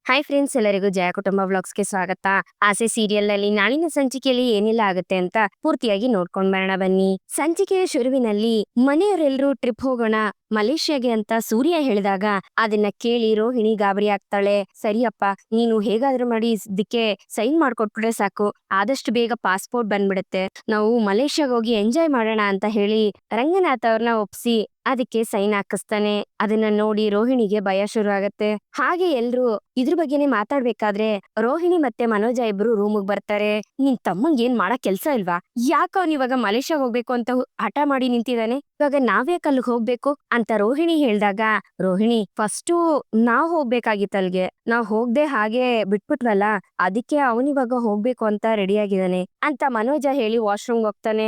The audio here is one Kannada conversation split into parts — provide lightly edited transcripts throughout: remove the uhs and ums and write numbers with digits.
ಹಾಯ್ ಫ್ರೆಂಡ್ಸ್, ಎಲ್ಲರಿಗೂ ಜಯ ಕುಟುಂಬ ವ್ಲಾಗ್ಸ್ಗೆ ಸ್ವಾಗತ. ಆಸೆ ಸೀರಿಯಲ್ ನಲ್ಲಿ ನಾಳಿನ ಸಂಚಿಕೆಯಲ್ಲಿ ಏನೆಲ್ಲ ಆಗುತ್ತೆ ಅಂತ ಪೂರ್ತಿಯಾಗಿ ನೋಡ್ಕೊಂಡ್ ಬರೋಣ ಬನ್ನಿ. ಸಂಚಿಕೆಯ ಶುರುವಿನಲ್ಲಿ ಮನೆಯವರೆಲ್ಲರೂ ಟ್ರಿಪ್ ಹೋಗೋಣ ಮಲೇಷ್ಯಾಗೆ ಅಂತ ಸೂರ್ಯ ಹೇಳಿದಾಗ ಅದನ್ನ ಕೇಳಿ ರೋಹಿಣಿ ಗಾಬರಿ ಆಗ್ತಾಳೆ. ಸರಿಯಪ್ಪ, ನೀನು ಹೇಗಾದ್ರೂ ಮಾಡಿ ಇದಕ್ಕೆ ಸೈನ್ ಮಾಡ್ಕೊಟ್ಬಿಟ್ರೆ ಸಾಕು, ಆದಷ್ಟು ಬೇಗ ಪಾಸ್ಪೋರ್ಟ್ ಬಂದ್ಬಿಡುತ್ತೆ, ನಾವು ಮಲೇಷ್ಯಾಗ ಹೋಗಿ ಎಂಜಾಯ್ ಮಾಡೋಣ ಅಂತ ಹೇಳಿ ರಂಗನಾಥ್ ಅವ್ರನ್ನ ಒಪ್ಸಿ ಅದಕ್ಕೆ ಸೈನ್ ಹಾಕಿಸ್ತಾನೆ. ಅದನ್ನ ನೋಡಿ ರೋಹಿಣಿಗೆ ಭಯ ಶುರು ಆಗತ್ತೆ. ಹಾಗೆ ಎಲ್ರು ಇದ್ರ ಬಗ್ಗೆನೆ ಮಾತಾಡ್ಬೇಕಾದ್ರೆ ರೋಹಿಣಿ ಮತ್ತೆ ಮನೋಜ ಇಬ್ರು ರೂಮಿಗೆ ಬರ್ತಾರೆ. ನಿನ್ ತಮ್ಮಂಗ್ ಏನ್ ಮಾಡಕ್ ಕೆಲ್ಸ ಇಲ್ವಾ? ಯಾಕ ಅವ್ನ್ ಇವಾಗ ಮಲೇಷ್ಯಾಗ ಹೋಗ್ಬೇಕು ಅಂತ ಹಠ ಮಾಡಿ ನಿಂತಿದಾನೆ, ಇವಾಗ ನಾವ್ಯಾಕ ಅಲ್ಲಿಗೆ ಹೋಗ್ಬೇಕು ಅಂತ ರೋಹಿಣಿ ಹೇಳ್ದಾಗ, ರೋಹಿಣಿ ಫಸ್ಟು ನಾವ್ ಹೋಗ್ಬೇಕಾಗಿತ್ತಲ್ಗೆ, ನಾವ್ ಹೋಗ್ದೆ ಹಾಗೆ ಬಿಟ್ಬಿಟ್ವಲ್ಲ, ಅದಕ್ಕೆ ಅವನಿವಾಗ ಹೋಗ್ಬೇಕು ಅಂತ ರೆಡಿ ಆಗಿದಾನೆ ಅಂತ ಮನೋಜ ಹೇಳಿ ವಾಶ್ರೂಮ್ ಹೋಗ್ತಾನೆ.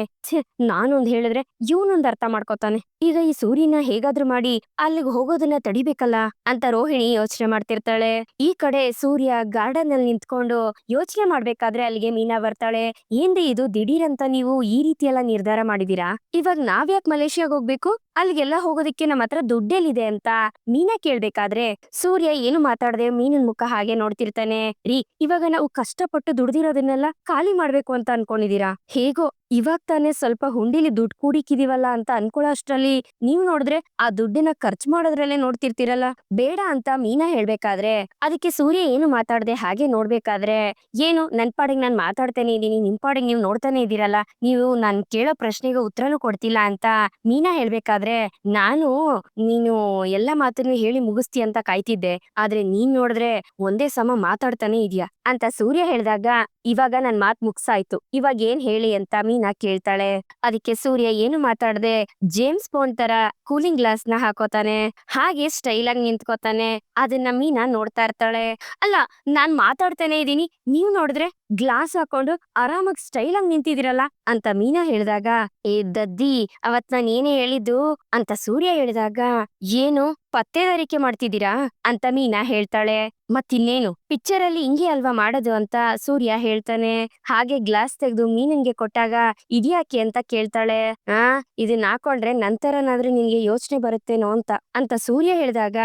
ನಾನೊಂದ್ ಹೇಳಿದ್ರೆ ಇವನೊಂದ್ ಅರ್ಥ ಮಾಡ್ಕೋತಾನೆ. ಈಗ ಈ ಸೂರ್ಯನ ಹೇಗಾದ್ರೂ ಮಾಡಿ ಅಲ್ಲಿಗೆ ಹೋಗೋದನ್ನ ತಡಿಬೇಕಲ್ಲ ಅಂತ ರೋಹಿಣಿ ಯೋಚನೆ ಮಾಡ್ತಿರ್ತಾಳೆ. ಈ ಕಡೆ ಸೂರ್ಯ ಗಾರ್ಡನ್ ಅಲ್ಲಿ ನಿಂತ್ಕೊಂಡು ಯೋಚನೆ ಮಾಡ್ಬೇಕಾದ್ರೆ ಅಲ್ಲಿಗೆ ಮೀನಾ ಬರ್ತಾಳೆ. ಏನ್ರಿ ಇದು ದಿಢೀರ್ ಅಂತ ನೀವು ಈ ರೀತಿ ಎಲ್ಲ ನಿರ್ಧಾರ ಮಾಡಿದೀರಾ? ಇವಾಗ ನಾವ್ಯಾಕ್ ಮಲೇಷ್ಯಾಗ ಹೋಗ್ಬೇಕು? ಅಲ್ಲಿಗೆಲ್ಲ ಹೋಗೋದಿಕ್ಕೆ ನಮ್ಮ ಹತ್ರ ದುಡ್ಡೆಲ್ಲಿದೆ ಅಂತ ಮೀನಾ ಕೇಳ್ಬೇಕಾದ್ರೆ ಸೂರ್ಯ ಏನು ಮಾತಾಡದೆ ಮೀನಿನ ಮುಖ ಹಾಗೆ ನೋಡ್ತಿರ್ತಾನೆ. ರೀ, ಇವಾಗ ನಾವು ಕಷ್ಟಪಟ್ಟು ದುಡ್ದಿರೋದನ್ನೆಲ್ಲ ಖಾಲಿ ಮಾಡ್ಬೇಕು ಅಂತ ಅನ್ಕೊಂಡಿದೀರಾ? ಹೇಗೋ ಇವಾಗ ತಾನೇ ಸ್ವಲ್ಪ ಹುಂಡಿಲಿ ದುಡ್ಡು ಕೂಡಿಕ್ಕಿದೀವಲ್ಲ ಅಂತ ಅನ್ಕೊಳ್ಳೋ ಅಷ್ಟ್ರಲ್ಲಿ ನೀವ್ ನೋಡಿದ್ರೆ ಆ ದುಡ್ಡನ್ನ ಖರ್ಚು ಮಾಡೋದ್ರಲ್ಲೇ ನೋಡ್ತಿರ್ತೀರಲ್ಲ, ಬೇಡ ಅಂತ ಮೀನಾ ಹೇಳ್ಬೇಕಾದ್ರೆ ಅದಕ್ಕೆ ಸೂರ್ಯ ಏನು ಮಾತಾಡದೆ ಹಾಗೆ ನೋಡ್ಬೇಕಾದ್ರೆ, ಏನು ನನ್ ಪಾಡಿಗೆ ನಾನ್ ಮಾತಾಡ್ತಾನೆ ಇದೀನಿ, ನಿಮ್ ಪಾಡಿಗೆ ನೀವ್ ನೋಡ್ತಾನೆ ಇದೀರಲ್ಲ, ನೀವು ನಾನ್ ಕೇಳೋ ಪ್ರಶ್ನೆಗೆ ಉತ್ತರನೂ ಕೊಡ್ತಿಲ್ಲ ಅಂತ ಮೀನಾ ಹೇಳ್ಬೇಕಾದ್ರೆ, ನೀನು ಎಲ್ಲಾ ಮಾತನ್ನು ಹೇಳಿ ಮುಗಿಸ್ತಿ ಅಂತ ಕಾಯ್ತಿದ್ದೆ, ಆದ್ರೆ ನೀನ್ ನೋಡಿದ್ರೆ ಒಂದೇ ಸಮ ಮಾತಾಡ್ತಾನೆ ಇದೀಯ ಅಂತ ಸೂರ್ಯ ಹೇಳ್ದಾಗ, ಇವಾಗ ನನ್ ಮಾತ್ ಮುಗ್ಸಾಯ್ತು, ಇವಾಗ ಏನ್ ಹೇಳಿ ಅಂತ ಮೀನಾ ಕೇಳ್ತಾಳೆ. ಅದಕ್ಕೆ ಸೂರ್ಯ ಏನು ಮಾತಾಡದೆ ಜೇಮ್ಸ್ ಬಾಂಡ್ ತರ ಕೂಲಿಂಗ್ ಗ್ಲಾಸ್ ನ ಹಾಕೋತಾನೆ. ಹಾಗೆ ಸ್ಟೈಲ್ ಆಗಿ ನಿಂತ್ಕೋತಾನೆ. ಅದನ್ನ ಮೀನಾ ನೋಡ್ತಾ ಇರ್ತಾಳೆ. ಅಲ್ಲ, ನಾನ್ ಮಾತಾಡ್ತಾನೆ ಇದೀನಿ, ನೀವ್ ನೋಡಿದ್ರೆ ಗ್ಲಾಸ್ ಹಾಕೊಂಡು ಆರಾಮಾಗಿ ಸ್ಟೈಲ್ ಆಗಿ ನಿಂತಿದಿರಲ್ಲ ಅಂತ ಮೀನಾ ಹೇಳಿದಾಗ, ಏ ದದ್ದಿ, ಅವತ್ ನಾನ್ ಏನೇ ಹೇಳಿದ್ದು ಅಂತ ಸೂರ್ಯ ಹೇಳಿದಾಗ, ಏನು ಪತ್ತೇದಾರಿಕೆ ಮಾಡ್ತಿದ್ದೀರಾ ಅಂತ ಮೀನಾ ಹೇಳ್ತಾಳೆ. ಮತ್ತಿನ್ನೇನು ಪಿಕ್ಚರ್ ಅಲ್ಲಿ ಹಿಂಗೆ ಅಲ್ವಾ ಮಾಡೋದು ಅಂತ ಸೂರ್ಯ ಹೇಳ್ತಾನೆ. ಹಾಗೆ ಗ್ಲಾಸ್ ತೆಗೆದು ಮೀನನ್ಗೆ ಕೊಟ್ಟಾಗ ಇದ್ಯಾಕೆ ಅಂತ ಕೇಳ್ತಾಳೆ. ಇದನ್ನ ಹಾಕೊಂಡ್ರೆ ನಂತರನಾದ್ರೂ ನಿನ್ಗೆ ಯೋಚನೆ ಬರುತ್ತೇನೋ ಅಂತ ಸೂರ್ಯ ಹೇಳಿದಾಗ,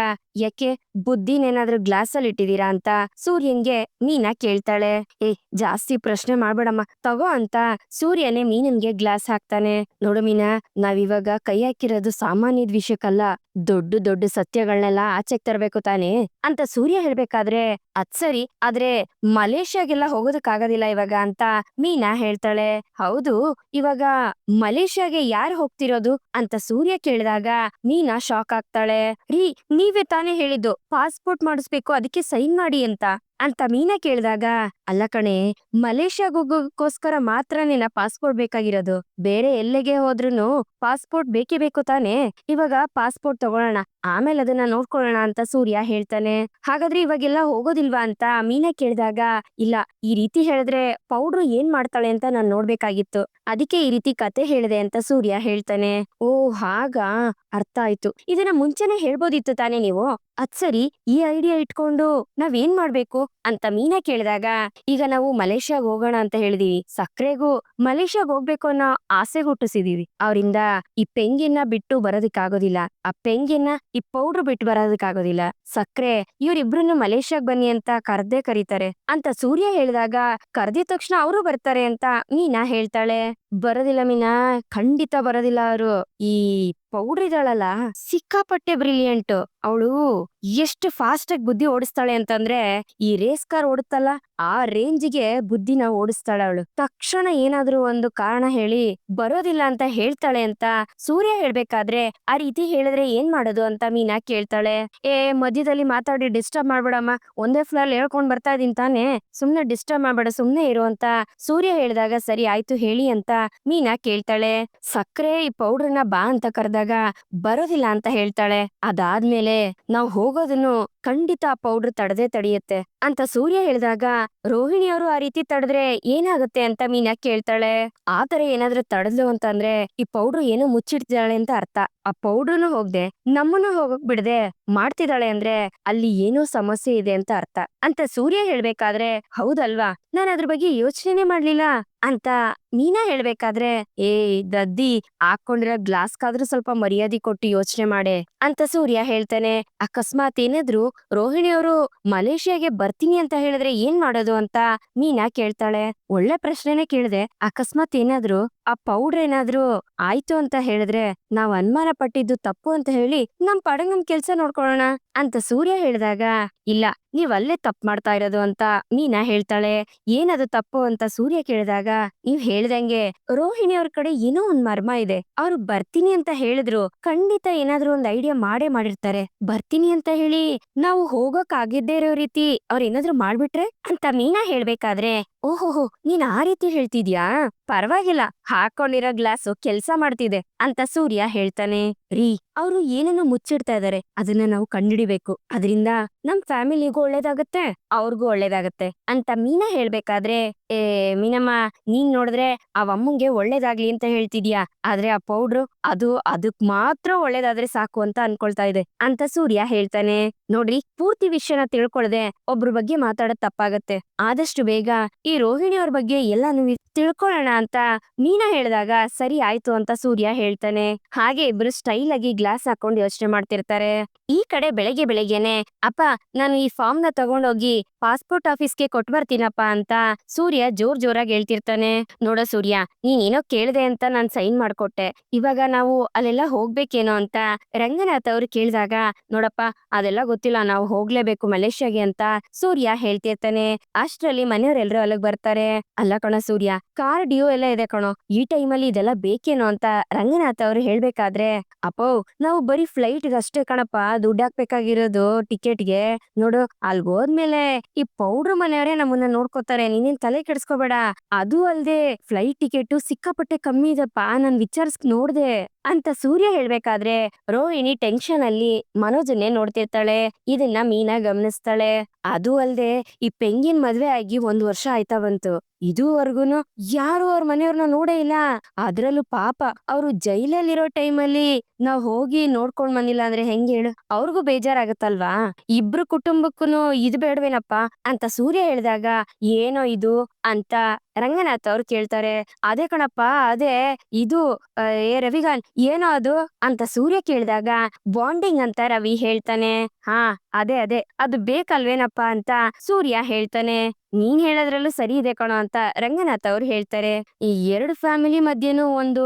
ಯಾಕೆ ಬುದ್ಧಿನೇನಾದ್ರೂ ಗ್ಲಾಸ್ ಅಲ್ಲಿ ಇಟ್ಟಿದೀರಾ ಅಂತ ಸೂರ್ಯನ್ಗೆ ಮೀನಾ ಕೇಳ್ತಾಳೆ. ಏ, ಜಾಸ್ತಿ ಪ್ರಶ್ನೆ ಮಾಡ್ಬೇಡಮ್ಮ, ತಗೋ ಅಂತ ಸೂರ್ಯನೇ ಮೀನನ್ಗೆ ಗ್ಲಾಸ್ ಹಾಕ್ತಾನೆ. ನೋಡು ಮೀನಾ, ನಾವಿವಾಗ ಕೈ ಹಾಕಿರೋದು ಸಾಮಾನ್ಯದ ವಿಷಯಕ್ಕಲ್ಲ, ದೊಡ್ಡ ದೊಡ್ಡ ಸತ್ಯಗಳನ್ನೆಲ್ಲ ಆಚೆಗ್ ತರ್ಬೇಕು ತಾನೇ ಅಂತ ಸೂರ್ಯ ಹೇಳ್ಬೇಕಾದ್ರೆ, ಅದ್ ಸರಿ, ಆದ್ರೆ ಮಲೇಷ್ಯಾಗೆಲ್ಲ ಹೋಗೋದಕ್ಕಾಗೋದಿಲ್ಲ ಇವಾಗ ಅಂತ ಮೀನಾ ಹೇಳ್ತಾಳೆ. ಹೌದು, ಇವಾಗ ಮಲೇಷ್ಯಾಗೆ ಯಾರು ಹೋಗ್ತಿರೋದು ಅಂತ ಸೂರ್ಯ ಕೇಳಿದಾಗ ಮೀನಾ ಶಾಕ್ ಆಗ್ತಾಳೆ. ರೀ, ನೀವೇ ತಾನೇ ಹೇಳಿದ್ದು ಪಾಸ್ಪೋರ್ಟ್ ಮಾಡಿಸ್ಬೇಕು, ಅದಕ್ಕೆ ಸೈನ್ ಮಾಡಿ ಅಂತ ಮೀನಾ ಕೇಳಿದಾಗ, ಅಲ್ಲ ಕಣೆ, ಮಲೇಷ್ಯಾಗ ಹೋಗೋಕ್ಕೋಸ್ಕರ ಮಾತ್ರನೇ ಪಾಸ್ಪೋರ್ಟ್ ಬೇಕಾಗಿರೋದು, ಬೇರೆ ಎಲ್ಲಿಗೆ ಹೋದ್ರುನು ಪಾಸ್ಪೋರ್ಟ್ ಬೇಕೇ ಬೇಕು ತಾನೇ, ಇವಾಗ ಪಾಸ್ಪೋರ್ಟ್ ತಗೊಳ್ಳೋಣ, ಆಮೇಲೆ ಅದನ್ನ ನೋಡ್ಕೊಳ್ಳೋಣ ಅಂತ ಸೂರ್ಯ ಹೇಳ್ತಾನೆ. ಹಾಗಾದ್ರೆ ಇವಾಗೆಲ್ಲ ಹೋಗೋದಿಲ್ವಾ ಅಂತ ಮೀನಾ ಕೇಳಿದಾಗ, ಇಲ್ಲ, ಈ ರೀತಿ ಹೇಳಿದ್ರೆ ಪೌಡ್ರು ಏನ್ ಮಾಡ್ತಾಳೆ ಅಂತ ನಾನ್ ನೋಡ್ಬೇಕಾಗಿತ್ತು, ಅದಕ್ಕೆ ಈ ರೀತಿ ಕತೆ ಹೇಳಿದೆ ಅಂತ ಸೂರ್ಯ ಹೇಳ್ತಾನೆ. ಓ ಹಾಗಾ, ಅರ್ಥ ಆಯ್ತು, ಇದನ್ನ ಮುಂಚೆನೆ ಹೇಳ್ಬೋದಿತ್ತು ತಾನೇ ನೀವು. ಅದ್ ಸರಿ, ಈ ಐಡಿಯಾ ಇಟ್ಕೊಂಡು ನಾವೇನ್ ಮಾಡ್ಬೇಕು ಅಂತ ಮೀನಾ ಕೇಳಿದಾಗ, ಈಗ ನಾವು ಮಲೇಷ್ಯಾಗ ಹೋಗೋಣ ಅಂತ ಹೇಳಿದೀವಿ, ಸಕ್ರೆಗೂ ಮಲೇಷ್ಯಾಗ ಹೋಗ್ಬೇಕು ಅನ್ನೋ ಆಸೆ ಹುಟ್ಟಿಸಿದೀವಿ, ಅವರಿಂದ ಈ ಪೆಂಗಿನ ಬಿಟ್ಟು ಬರೋದಕ್ಕಾಗೋದಿಲ್ಲ, ಆ ಪೆಂಗಿನ ಈ ಪೌಡ್ರ್ ಬಿಟ್ಟು ಬರೋದಕ್ಕಾಗೋದಿಲ್ಲ, ಸಕ್ರೆ ಇವ್ರಿಬ್ರನ್ನು ಮಲೇಷ್ಯಾಗ್ ಬನ್ನಿ ಅಂತ ಕರ್ದೇ ಕರೀತಾರೆ ಅಂತ ಸೂರ್ಯ ಹೇಳಿದಾಗ, ಕರ್ದಿದ ತಕ್ಷಣ ಅವರು ಬರ್ತಾರೆ ಅಂತ ಮೀನಾ ಹೇಳ್ತಾಳೆ. ಬರೋದಿಲ್ಲ ಮೀನಾ, ಖಂಡಿತ ಬರೋದಿಲ್ಲ. ಅವರು ಈ ಪೌಡ್ರ್ ಇದಾಳಲ್ಲ, ಸಿಕ್ಕಾಪಟ್ಟೆ ಬ್ರಿಲಿಯಂಟ್, ಅವಳು ಎಷ್ಟು ಫಾಸ್ಟ್ ಆಗಿ ಬುದ್ಧಿ ಓಡಿಸ್ತಾಳೆ ಅಂತಂದ್ರೆ, ಈ ರೇಸ್ ಕಾರ್ ಓಡುತ್ತಲ್ಲ ಆ ರೇಂಜಿಗೆ ಬುದ್ಧಿನ ಓಡಿಸ್ತಾಳೆ ಅವಳು. ತಕ್ಷಣ ಏನಾದ್ರೂ ಒಂದು ಕಾರಣ ಹೇಳಿ ಬರೋದಿಲ್ಲ ಅಂತ ಹೇಳ್ತಾಳೆ ಅಂತ ಸೂರ್ಯ ಹೇಳ್ಬೇಕಾದ್ರೆ, ಆ ರೀತಿ ಹೇಳಿದ್ರೆ ಏನ್ ಮಾಡೋದು ಅಂತ ಮೀನಾ ಕೇಳ್ತಾಳೆ. ಮಧ್ಯದಲ್ಲಿ ಮಾತಾಡಿ ಡಿಸ್ಟರ್ಬ್ ಮಾಡ್ಬೇಡಮ್ಮ, ಒಂದೇ ಫ್ಲೋರ್ ಹೇಳ್ಕೊಂಡ್ ಬರ್ತಾ ಇದೀನಿ ತಾನೆ, ಸುಮ್ನೆ ಡಿಸ್ಟರ್ಬ್ ಮಾಡ್ಬೇಡ, ಸುಮ್ನೆ ಇರು ಅಂತ ಸೂರ್ಯ ಹೇಳಿದಾಗ, ಸರಿ ಆಯ್ತು ಹೇಳಿ ಅಂತ ಮೀನಾ ಕೇಳ್ತಾಳೆ. ಸಕ್ರೆ ಈ ಪೌಡ್ರನ್ನ ಬಾ ಅಂತ ಕರೆದಾಗ ಬರೋದಿಲ್ಲ ಅಂತ ಹೇಳ್ತಾಳೆ. ಅದಾದ್ಮೇಲೆ ನಾವ್ ಹೋಗೋದನ್ನು ಖಂಡಿತ ಆ ಪೌಡ್ರ್ ತಡದೆ ತಡೆಯುತ್ತೆ ಅಂತ ಸೂರ್ಯ ಹೇಳಿದಾಗ, ರೋಹಿಣಿ ಅವರು ಆ ರೀತಿ ತಡೆದ್ರೆ ಏನಾಗುತ್ತೆ ಅಂತ ಮೀನಾ ಕೇಳ್ತಾಳೆ. ಆತರ ಏನಾದ್ರೂ ತಡೆದ್ಲು ಅಂತಂದ್ರೆ ಈ ಪೌಡ್ರು ಏನೋ ಮುಚ್ಚಿಡ್ತಿದ್ದಾಳೆ ಅಂತ ಅರ್ಥ. ಆ ಪೌಡ್ರನು ಹೋಗ್ದೆ ನಮ್ಮನ್ನು ಹೋಗಕ್ ಬಿಡದೆ ಮಾಡ್ತಿದ್ದಾಳೆ ಅಂದ್ರೆ ಅಲ್ಲಿ ಏನೋ ಸಮಸ್ಯೆ ಇದೆ ಅಂತ ಅರ್ಥ ಅಂತ ಸೂರ್ಯ ಹೇಳ್ಬೇಕಾದ್ರೆ, ಹೌದಲ್ವಾ, ನಾನ್ ಅದ್ರ ಬಗ್ಗೆ ಯೋಚನೆ ಮಾಡ್ಲಿಲ್ಲ ಅಂತ ಮೀನಾ ಹೇಳ್ಬೇಕಾದ್ರೆ, ಏ ದದ್ದಿ, ಹಾಕೊಂಡಿರೋ ಗ್ಲಾಸ್ಗಾದ್ರೂ ಸ್ವಲ್ಪ ಮರ್ಯಾದೆ ಕೊಟ್ಟು ಯೋಚನೆ ಮಾಡೆ ಅಂತ ಸೂರ್ಯ ಹೇಳ್ತಾನೆ. ಅಕಸ್ಮಾತ್ ಏನಾದ್ರು ರೋಹಿಣಿ ಅವರು ಮಲೇಷಿಯಾಗೆ ಬರ್ತೀನಿ ಅಂತ ಹೇಳಿದ್ರೆ ಏನ್ ಮಾಡೋದು ಅಂತ ಮೀನಾ ಕೇಳ್ತಾಳೆ. ಒಳ್ಳೆ ಪ್ರಶ್ನೆನೇ ಕೇಳ್ದೆ. ಅಕಸ್ಮಾತ್ ಏನಾದ್ರು ಆ ಪೌಡ್ರ್ ಏನಾದ್ರು ಆಯ್ತು ಅಂತ ಹೇಳಿದ್ರೆ ನಾವ್ ಅನುಮಾನ ಪಟ್ಟಿದ್ದು ತಪ್ಪು ಅಂತ ಹೇಳಿ ನಮ್ ಪಾಡಿಗ್ ನಮ್ ಕೆಲ್ಸ ನೋಡ್ಕೊಳ್ಳೋಣ ಅಂತ ಸೂರ್ಯ ಹೇಳಿದಾಗ, ಇಲ್ಲ, ನೀವ್ ಅಲ್ಲೇ ತಪ್ಪು ಮಾಡ್ತಾ ಇರೋದು ಅಂತ ಮೀನಾ ಹೇಳ್ತಾಳೆ. ಏನದು ತಪ್ಪು ಅಂತ ಸೂರ್ಯ ಕೇಳಿದಾಗ, ನೀವ್ ಹೇಳ್ದಂಗೆ ರೋಹಿಣಿ ಅವ್ರ ಕಡೆ ಏನೋ ಒಂದ್ ಮರ್ಮ ಇದೆ. ಅವ್ರು ಬರ್ತೀನಿ ಅಂತ ಹೇಳಿದ್ರು, ಖಂಡಿತ ಏನಾದ್ರೂ ಒಂದ್ ಐಡಿಯಾ ಮಾಡೇ ಮಾಡಿರ್ತಾರೆ. ಬರ್ತೀನಿ ಅಂತ ಹೇಳಿ ನಾವು ಹೋಗಕ್ ಆಗಿದ್ದೇ ಇರೋ ರೀತಿ ಅವ್ರ ಏನಾದ್ರೂ ಮಾಡ್ಬಿಟ್ರೆ ಅಂತ ಮೀನಾ ಹೇಳ್ಬೇಕಾದ್ರೆ, ಓಹೋಹೋ, ನೀನ್ ಆ ರೀತಿ ಹೇಳ್ತಿದ್ಯಾ, ಪರವಾಗಿಲ್ಲ, ಹಾಕೊಂಡಿರೋ ಗ್ಲಾಸು ಕೆಲ್ಸ ಮಾಡ್ತಿದೆ ಅಂತ ಸೂರ್ಯ ಹೇಳ್ತಾನೆ. ರೀ, ಅವ್ರು ಏನನ್ನ ಮುಚ್ಚಿಡ್ತಾ ಇದಾರೆ, ಅದನ್ನ ನಾವು ಕಂಡಿಡಿಬೇಕು. ಅದರಿಂದ ನಮ್ ಫ್ಯಾಮಿಲಿಗೂ ಒಳ್ಳೇದಾಗತ್ತೆ, ಅವ್ರಿಗೂ ಒಳ್ಳೇದಾಗತ್ತೆ ಅಂತ ಮೀನಾ ಹೇಳ್ಬೇಕಾದ್ರೆ, ಏ ಮೀನಮ್ಮ, ನೀನ್ ನೋಡಿದ್ರೆ ಅವಮ್ಮಂಗೆ ಒಳ್ಳೇದಾಗ್ಲಿ ಅಂತ ಹೇಳ್ತಿದ್ಯಾ, ಆದ್ರೆ ಆ ಪೌಡ್ರು ಅದು ಅದಕ್ ಮಾತ್ರ ಒಳ್ಳೇದಾದ್ರೆ ಸಾಕು ಅಂತ ಅನ್ಕೊಳ್ತಾ ಇದೆ ಅಂತ ಸೂರ್ಯ ಹೇಳ್ತಾನೆ. ನೋಡ್ರಿ, ಪೂರ್ತಿ ವಿಷಯನ ತಿಳ್ಕೊಳ್ದೆ ಒಬ್ರ ಬಗ್ಗೆ ಮಾತಾಡೋದ್ ತಪ್ಪಾಗತ್ತೆ. ಆದಷ್ಟು ಬೇಗ ಈ ರೋಹಿಣಿ ಅವ್ರ ಬಗ್ಗೆ ಎಲ್ಲಾನು ತಿಳ್ಕೊಳ್ಳೋಣ ಅಂತ ಮೀನಾ ಹೇಳಿದಾಗ, ಸರಿ ಆಯ್ತು ಅಂತ ಸೂರ್ಯ ಹೇಳ್ತಾನೆ. ಹಾಗೆ ಇಬ್ರು ಸ್ಟೈಲ್ ಆಗಿ ಗ್ಲಾಸ್ ಹಾಕೊಂಡು ಯೋಚನೆ ಮಾಡ್ತಿರ್ತಾರೆ. ಈ ಕಡೆ ಬೆಳಗ್ಗೆ ಬೆಳಗ್ಗೆನೆ, ಅಪ್ಪ, ನಾನು ಈ ಫಾರ್ಮ್ ನ ತಗೊಂಡೋಗಿ ಪಾಸ್ಪೋರ್ಟ್ ಆಫೀಸ್ಗೆ ಕೊಟ್ ಬರ್ತೀನಪ್ಪ ಅಂತ ಸೂರ್ಯ ಜೋರಾಗಿ ಹೇಳ್ತಿರ್ತಾನೆ. ನೋಡೋ ಸೂರ್ಯ, ನೀನೇನೋ ಕೇಳ್ದೆ ಅಂತ ನಾನ್ ಸೈನ್ ಮಾಡ್ಕೊಟ್ಟೆ, ಇವಾಗ ನಾವು ಅಲ್ಲೆಲ್ಲ ಹೋಗ್ಬೇಕೇನೋ ಅಂತ ರಂಗನಾಥ್ ಅವ್ರು ಕೇಳಿದಾಗ, ನೋಡಪ್ಪ, ಅದೆಲ್ಲ ಗೊತ್ತಿಲ್ಲ, ನಾವು ಹೋಗ್ಲೇಬೇಕು ಮಲೇಷ್ಯಾಗೆ ಅಂತ ಸೂರ್ಯ ಹೇಳ್ತಿರ್ತಾನೆ. ಅಷ್ಟ್ರಲ್ಲಿ ಮನೆಯವರೆಲ್ಲರೂ ಅಲ್ಲಿಗ್ ಬರ್ತಾರೆ. ಅಲ್ಲ ಕಣೋ ಸೂರ್ಯ, ಕಾರ್ ಡ್ಯೂ ಎಲ್ಲ ಇದೆ ಕಣೋ, ಈ ಟೈಮಲ್ಲಿ ಇದೆಲ್ಲ ಬೇಕೇನೋ ಅಂತ ರಂಗನಾಥ್ ಅವ್ರು ಹೇಳ್ಬೇಕಾದ್ರೆ, ಅಪ್ಪೋ, ನಾವು ಬರೀ ಫ್ಲೈಟ್ ಅಷ್ಟೇ ಕಣಪ್ಪ ದುಡ್ಡು ಹಾಕ್ಬೇಕಾಗಿರೋದು ಟಿಕೆಟ್ಗೆ. ನೋಡು, ಅಲ್ಗೋದ್ಮೇಲೆ ಈ ಪೌಡ್ರ್ ಮನೆಯವರೇ ನಮ್ಮನ್ನ ನೋಡ್ಕೋತಾರೆ, ನೀನೇನ್ ತಲೆ ಕೆಡಿಸ್ಕೋಬೇಡ. ಅದು ಅಲ್ದೆ ಫ್ಲೈಟ್ ಟಿಕೆಟ್ ಸಿಕ್ಕಾಪಟ್ಟೆ ಕಮ್ಮಿ ಇದಪ್ಪ, ನಾನ್ ವಿಚಾರಿಸ್ ನೋಡ್ದೆ ಅಂತ ಸೂರ್ಯ ಹೇಳ್ಬೇಕಾದ್ರೆ, ರೋಹಿಣಿ ಟೆನ್ಷನ್ ಅಲ್ಲಿ ಮನೋಜನ್ನೇ ನೋಡ್ತಿರ್ತಾಳೆ. ಇದನ್ನ ಮೀನಾ ಗಮನಿಸ್ತಾಳೆ. ಅದು ಅಲ್ದೆ ಈ ಪೆಂಗಿನ್ ಮದ್ವೆ ಆಗಿ 1 ವರ್ಷ ಆಯ್ತಾ ಬಂತು, ಇದುವರೆಗೂನು ಯಾರು ಅವ್ರ ಮನೆಯವ್ರನ್ನ ನೋಡೇ ಇಲ್ಲ. ಅದ್ರಲ್ಲೂ ಪಾಪ ಅವ್ರು ಜೈಲಲ್ಲಿರೋ ಟೈಮಲ್ಲಿ ನಾವ್ ಹೋಗಿ ನೋಡ್ಕೊಂಡ್ ಬಂದಿಲ್ಲ ಅಂದ್ರೆ ಹೆಂಗ್ ಹೇಳು, ಅವ್ರಿಗೂ ಬೇಜಾರಾಗತ್ತಲ್ವಾ. ಇಬ್ರು ಕುಟುಂಬಕ್ಕೂನು ಇದು ಬೇಡವೇನಪ್ಪ ಅಂತ ಸೂರ್ಯ ಹೇಳಿದಾಗ, ಏನೋ ಇದು ಅಂತ ರಂಗನಾಥ್ ಅವ್ರು ಕೇಳ್ತಾರೆ. ಅದೇ ಕಣಪ್ಪ, ಅದೇ ಇದು ಏ ರವಿಗಾನ್, ಏನೋ ಅದು ಅಂತ ಸೂರ್ಯ ಕೇಳಿದಾಗ, ಬಾಂಡಿಂಗ್ ಅಂತ ರವಿ ಹೇಳ್ತಾನೆ. ಹಾ, ಅದೇ ಅದು ಬೇಕಲ್ವೇನಪ್ಪ ಅಂತ ಸೂರ್ಯ ಹೇಳ್ತಾನೆ. ನೀನ್ ಹೇಳೋದ್ರಲ್ಲೂ ಸರಿ ಇದೆ ಕಣೋ ಅಂತ ರಂಗನಾಥ್ ಅವ್ರು ಹೇಳ್ತಾರೆ. ಈ 2 ಫ್ಯಾಮಿಲಿ ಮಧ್ಯೆನೂ ಒಂದು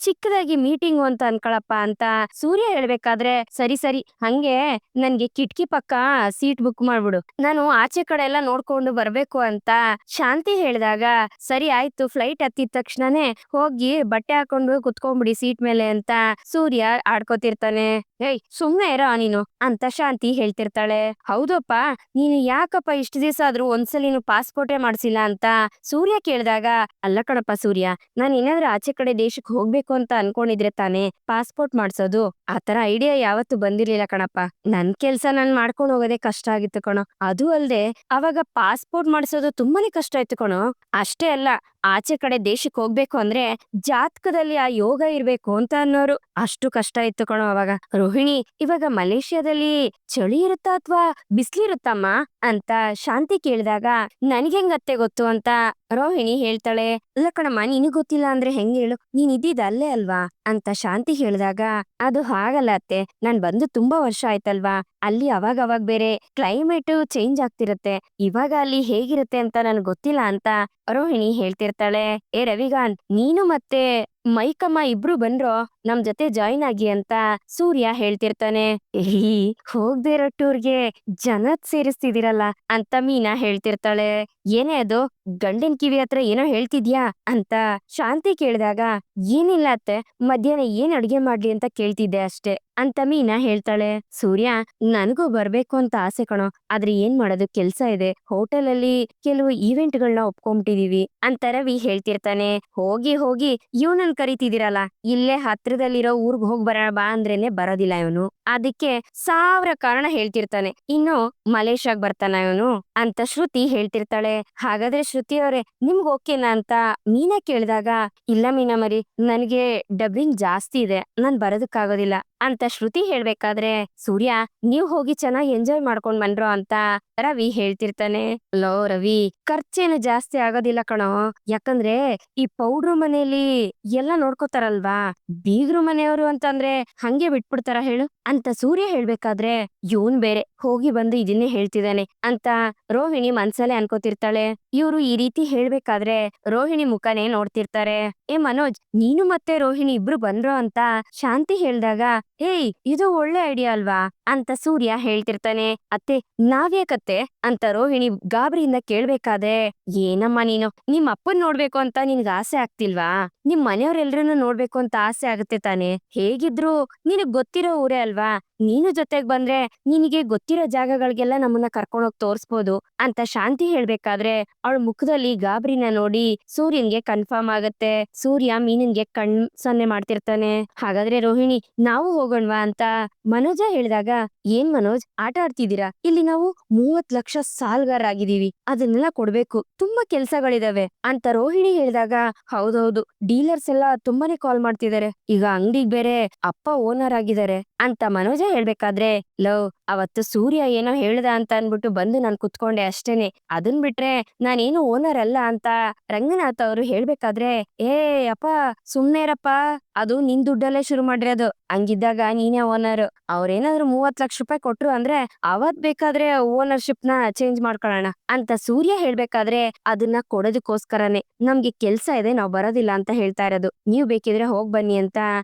ಚಿಕ್ಕದಾಗಿ ಮೀಟಿಂಗ್ ಅಂತ ಅನ್ಕೊಳಪ್ಪ ಅಂತ ಸೂರ್ಯ ಹೇಳ್ಬೇಕಾದ್ರೆ, ಸರಿ, ಹಂಗೆ ನನ್ಗೆ ಕಿಟಕಿ ಪಕ್ಕ ಸೀಟ್ ಬುಕ್ ಮಾಡ್ಬಿಡು, ನಾನು ಆಚೆ ಕಡೆ ಎಲ್ಲ ನೋಡ್ಕೊಂಡು ಬರ್ಬೇಕು ಅಂತ ಶಾಂತಿ ಹೇಳಿದಾಗ, ಸರಿ ಆಯ್ತು, ಫ್ಲೈಟ್ ಹತ್ತಿದ ತಕ್ಷಣನೇ ಹೋಗಿ ಬಟ್ಟೆ ಹಾಕೊಂಡು ಕುತ್ಕೊಂಡ್ಬಿಡಿ ಸೀಟ್ ಮೇಲೆ ಅಂತ ಸೂರ್ಯ ಆಡ್ಕೋತಿರ್ತಾನೆ. ಏಯ್, ಸುಮ್ನೆ ಇರೋ ನೀನು ಅಂತ ಶಾಂತಿ ಹೇಳ್ತಿರ್ತಾಳೆ. ಹೌದಪ್ಪ, ನೀನು ಯಾಕಪ್ಪ ಇಷ್ಟು ದಿವಸ ಆದ್ರೂ ಒಂದ್ಸಲಿನೂ ಪಾಸ್ಪೋರ್ಟೇ ಮಾಡ್ಸಿಲ್ಲ ಅಂತ ಸೂರ್ಯ ಕೇಳಿದಾಗ, ಅಲ್ಲ ಕಣಪ್ಪ ಸೂರ್ಯ, ನಾನ್ ಏನಾದ್ರೂ ಆಚೆ ಕಡೆ ದೇಶಕ್ಕೆ ಹೋಗ್ಬೇಕು ಅಂತ ಅನ್ಕೊಂಡಿದ್ರೆ ತಾನೇ ಪಾಸ್ಪೋರ್ಟ್ ಮಾಡ್ಸೋದು. ಆತರ ಐಡಿಯಾ ಯಾವತ್ತೂ ಬಂದಿರ್ಲಿಲ್ಲ ಕಣಪ್ಪ. ನನ್ ಕೆಲ್ಸ ನಾನ್ ಮಾಡ್ಕೊಂಡು ಹೋಗೋದೇ ಕಷ್ಟ ಆಗಿತ್ತು ಕಣೋ. ಅದು ಅಲ್ದೆ ಅವಾಗ ಪಾಸ್ಪೋರ್ಟ್ ಮಾಡ್ಸೋದು ತುಂಬಾನೇ ಕಷ್ಟ ಆಯ್ತು ಕಣೋ. ಅಷ್ಟೇ ಅಲ್ಲ, ಆಚೆ ಕಡೆ ದೇಶಕ್ಕೆ ಹೋಗ್ಬೇಕು ಅಂದ್ರೆ ಜಾತಕದಲ್ಲಿ ಆ ಯೋಗ ಇರ್ಬೇಕು ಅಂತ ಅನ್ನೋರು, ಅಷ್ಟು ಕಷ್ಟ ಇತ್ತು ಕಣೋ ಅವಾಗ. ರೋಹಿಣಿ, ಇವಾಗ ಮಲೇಷ್ಯಾದಲ್ಲಿ ಚಳಿ ಇರುತ್ತಾ ಅಥವಾ ಬಿಸ್ಲಿರುತ್ತಮ್ಮ ಅಂತ ಶಾಂತಿ ಕೇಳಿದಾಗ, ನನ್ಗೆಂಗತ್ತೆ ಗೊತ್ತು ಅಂತ ರೋಹಿಣಿ ಹೇಳ್ತಾಳೆ. ಅಲ್ಲ ಕಣಮ್ಮ, ನಿನಗ್ ಗೊತ್ತಿಲ್ಲ ಅಂದ್ರೆ ಹೆಂಗ್ ಹೇಳು, ನೀನ್ ಇದ್ದಿದ್ ಅಲ್ಲೇ ಅಲ್ವಾ ಅಂತ ಶಾಂತಿ ಹೇಳಿದಾಗ, ಅದು ಹಾಗಲ್ಲ ಅತ್ತೆ, ನಾನ್ ಬಂದು ತುಂಬಾ ವರ್ಷ ಆಯ್ತಲ್ವಾ, ಅಲ್ಲಿ ಅವಾಗ ಬೇರೆ ಕ್ಲೈಮೇಟ್ ಚೇಂಜ್ ಆಗ್ತಿರತ್ತೆ, ಇವಾಗ ಅಲ್ಲಿ ಹೇಗಿರುತ್ತೆ ಅಂತ ನನ್ಗೆ ಗೊತ್ತಿಲ್ಲ ಅಂತ ರೋಹಿಣಿ ಹೇಳ್ತಿರ್ತಾಳೆ. ಏ ರವಿಗಾಂತ್, ನೀನು ಮತ್ತೆ ಮೈಕಮ್ಮ ಇಬ್ರು ಬಂದ್ರೋ ನಮ್ ಜೊತೆ ಜಾಯಿನ್ ಆಗಿ ಅಂತ ಸೂರ್ಯ ಹೇಳ್ತಿರ್ತಾನೆ. ಈ ಹೋಗ್ದೇ ಇರೋ ಟೂರ್ಗೆ ಜನತ್ ಸೇರಿಸ್ತಿದಿರಲ್ಲ ಅಂತ ಮೀನಾ ಹೇಳ್ತಿರ್ತಾಳೆ. ಏನೇ ಅದು, ಗಂಡನ್ ಕಿವಿ ಹತ್ರ ಏನೋ ಹೇಳ್ತಿದ್ಯಾ ಅಂತ ಶಾಂತಿ ಕೇಳಿದಾಗ, ಏನಿಲ್ಲ ಅತ್ತೆ, ಮಧ್ಯಾಹ್ನ ಏನ್ ಅಡ್ಗೆ ಮಾಡ್ಲಿ ಅಂತ ಕೇಳ್ತಿದ್ದೆ ಅಷ್ಟೇ ಅಂತ ಮೀನಾ ಹೇಳ್ತಾಳೆ. ಸೂರ್ಯ, ನನಗೂ ಬರ್ಬೇಕು ಅಂತ ಆಸೆ ಕಣೋ, ಆದ್ರೆ ಏನ್ ಮಾಡೋದು, ಕೆಲ್ಸ ಇದೆ, ಹೋಟೆಲ್ ಅಲ್ಲಿ ಕೆಲವು ಈವೆಂಟ್ಗಳನ್ನ ಒಪ್ಕೊಂಬಿಟ್ಟಿದೀವಿ ಅಂತ ರವಿ ಹೇಳ್ತಿರ್ತಾನೆ. ಹೋಗಿ ಇವನನ್ ಕರಿತಿದಿರಲ್ಲ, ಇಲ್ಲೇ ಹತ್ರದಲ್ಲಿರೋ ಊರ್ಗ್ ಹೋಗ್ ಬರೋಣ ಬಾ ಅಂದ್ರೇನೆ ಬರೋದಿಲ್ಲ ಇವನು, ಅದಕ್ಕೆ 1000 ಕಾರಣ ಹೇಳ್ತಿರ್ತಾನೆ. ಇನ್ನು ಮಲೇಷ್ಯಾಗ್ ಬರ್ತಾನ ಇವನು ಅಂತ ಶ್ರುತಿ ಹೇಳ್ತಿರ್ತಾಳೆ. ಹಾಗಾದ್ರೆ ಶ್ರುತಿ ಅವ್ರೆ, ನಿಮ್ಗ್ ಓಕೆನಾ ಅಂತ ಮೀನಾ ಕೇಳಿದಾಗ, ಇಲ್ಲ ಮೀನಾ ಮರಿ, ನನಗೆ ಡಬ್ಬಿಂಗ್ ಜಾಸ್ತಿ ಇದೆ, ನಾನ್ ಬರೋದಕ್ಕಾಗೋದಿಲ್ಲ, ಅಂತ ಶ್ರುತಿ ಹೇಳ್ಬೇಕಾದ್ರೆ ಸೂರ್ಯ ನೀವ್ ಹೋಗಿ ಚೆನ್ನಾಗಿ ಎಂಜಾಯ್ ಮಾಡ್ಕೊಂಡ್ ಬನ್ರೋ ಅಂತ ರವಿ ಹೇಳ್ತಿರ್ತಾನೆ. ಲೋ ರವಿ, ಖರ್ಚೇನು ಜಾಸ್ತಿ ಆಗೋದಿಲ್ಲ ಕಣೋ, ಯಾಕಂದ್ರೆ ಈ ಪೌಡ್ರು ಮನೇಲಿ ಎಲ್ಲ ನೋಡ್ಕೋತಾರಲ್ವಾ, ಬೀಗ್ರು ಮನೆಯವರು ಅಂತಂದ್ರೆ ಹಂಗೆ ಬಿಟ್ಬಿಡ್ತಾರ ಹೇಳು ಅಂತ ಸೂರ್ಯ ಹೇಳ್ಬೇಕಾದ್ರೆ ಇವನ್ ಬೇರೆ ಹೋಗಿ ಬಂದು ಇದನ್ನೇ ಹೇಳ್ತಿದ್ದಾನೆ ಅಂತ ರೋಹಿಣಿ ಮನ್ಸಲ್ಲೇ ಅನ್ಕೋತಿರ್ತಾಳೆ. ಇವ್ರು ಈ ರೀತಿ ಹೇಳ್ಬೇಕಾದ್ರೆ ರೋಹಿಣಿ ಮುಖನೇ ನೋಡ್ತಿರ್ತಾರೆ. ಏ ಮನೋಜ್, ನೀನು ಮತ್ತೆ ರೋಹಿಣಿ ಇಬ್ರು ಬಂದ್ರು ಅಂತ ಶಾಂತಿ ಹೇಳ್ದಾಗ ಏಯ್ ಇದು ಒಳ್ಳೆ ಐಡಿಯಾ ಅಲ್ವಾ ಅಂತ ಸೂರ್ಯ ಹೇಳ್ತಿರ್ತಾನೆ. ಅತ್ತೆ ನಾವ್ಯಾಕತ್ತೆ ಅಂತ ರೋಹಿಣಿ ಗಾಬರಿಯಿಂದ ಕೇಳ್ಬೇಕಾದ್ರೆ ಏನಮ್ಮ ನೀನು, ನಿಮ್ ಅಪ್ಪನ್ ನೋಡ್ಬೇಕು ಅಂತ ನಿನ್ಗೆ ಆಸೆ ಆಗ್ತಿಲ್ವಾ? ನಿಮ್ ಮನೆಯವ್ರೆಲ್ರನ್ನೂ ನೋಡ್ಬೇಕು ಅಂತ ಆಸೆ ಆಗುತ್ತೆ ತಾನೆ? ಹೇಗಿದ್ರು ನಿನಗ್ ಗೊತ್ತಿರೋ ಊರೇ ಅಲ್ವಾ, ನೀನು ಜೊತೆಗ್ ಬಂದ್ರೆ ನಿನಗೆ ಗೊತ್ತಿರೋ ಜಾಗಗಳಿಗೆಲ್ಲ ನಮ್ಮನ್ನ ಕರ್ಕೊಂಡೋಗ್ ತೋರ್ಸ್ಬೋದು ಅಂತ ಶಾಂತಿ ಹೇಳ್ಬೇಕಾದ್ರೆ ಅವಳ ಮುಖದಲ್ಲಿ ಗಾಬರಿನ ನೋಡಿ ಸೂರ್ಯನ್ಗೆ ಕನ್ಫರ್ಮ್ ಆಗತ್ತೆ. ಸೂರ್ಯ ಮೀನನ್ಗೆ ಕಣ್ ಸನ್ನೆ ಮಾಡ್ತಿರ್ತಾನೆ. ಹಾಗಾದ್ರೆ ರೋಹಿಣಿ ನಾವು ಹೋಗೋಣವಾ ಅಂತ ಮನೋಜ ಹೇಳಿದಾಗ ಏನ್ ಮನೋಜ್ ಆಟ ಆಡ್ತಿದ್ದೀರಾ? ಇಲ್ಲಿ ನಾವು 30 ಲಕ್ಷ ಸಾಲ್ಗಾರಾಗಿದ್ದೀವಿ, ಅದನ್ನೆಲ್ಲ ಕೊಡ್ಬೇಕು, ತುಂಬಾ ಕೆಲ್ಸಗಳಿದಾವೆ ಅಂತ ರೋಹಿಣಿ ಹೇಳಿದಾಗ ಹೌದೌದು, ಡೀಲರ್ಸ್ ಎಲ್ಲ ತುಂಬಾನೇ ಕಾಲ್ ಮಾಡ್ತಿದ್ದಾರೆ, ಈಗ ಅಂಗಡಿಗ್ ಬೇರೆ ಅಪ್ಪ ಓನರ್ ಆಗಿದ್ದಾರೆ ಅಂತ ಮನೋಜ ಹೇಳ್ಬೇಕಾದ್ರೆ ಲವ್ ಅವತ್ತು ಸೂರ್ಯ ಏನೋ ಹೇಳ್ದ ಅಂತ ಅನ್ಬಿಟ್ಟು ಬಂದು ನಾನ್ ಕುತ್ಕೊಂಡೆ ಅಷ್ಟೇನೆ, ಅದನ್ ಬಿಟ್ರೆ ನಾನೇನು ಓನರ್ ಅಲ್ಲ ಅಂತ ರಂಗನಾಥ್ ಅವರು ಹೇಳ್ಬೇಕಾದ್ರೆ ಏ ಅಪ್ಪ ಸುಮ್ನೇರಪ್ಪ, ಅದು ನಿನ್ ದುಡ್ಡಲ್ಲೇ ಶುರು ಮಾಡಿರೋದು, ಹಂಗಿದ್ದಾಗ ನೀನೇ ಓನರ್, ಅವ್ರೇನಾದ್ರು 30 ಲಕ್ಷ ರೂಪಾಯಿ ಕೊಟ್ರು ಅಂದ್ರೆ ಅವತ್ ಬೇಕಾದ್ರೆ ಓನರ್ಶಿಪ್ ನ ಚೇಂಜ್ ಮಾಡ್ಕೊಳ್ಳೋಣ ಅಂತ ಸೂರ್ಯ ಹೇಳ್ಬೇಕಾದ್ರೆ ಅದನ್ನ ಕೊಡೋದಕ್ಕೋಸ್ಕರನೇ ನಮ್ಗೆ ಕೆಲ್ಸ ಇದೆ, ನಾವ್ ಬರೋದಿಲ್ಲ ಅಂತ ಹೇಳ್ತಾ ಇರೋದು, ನೀವ್ ಬೇಕಿದ್ರೆ ಹೋಗ್ ಬನ್ನಿ ಅಂತ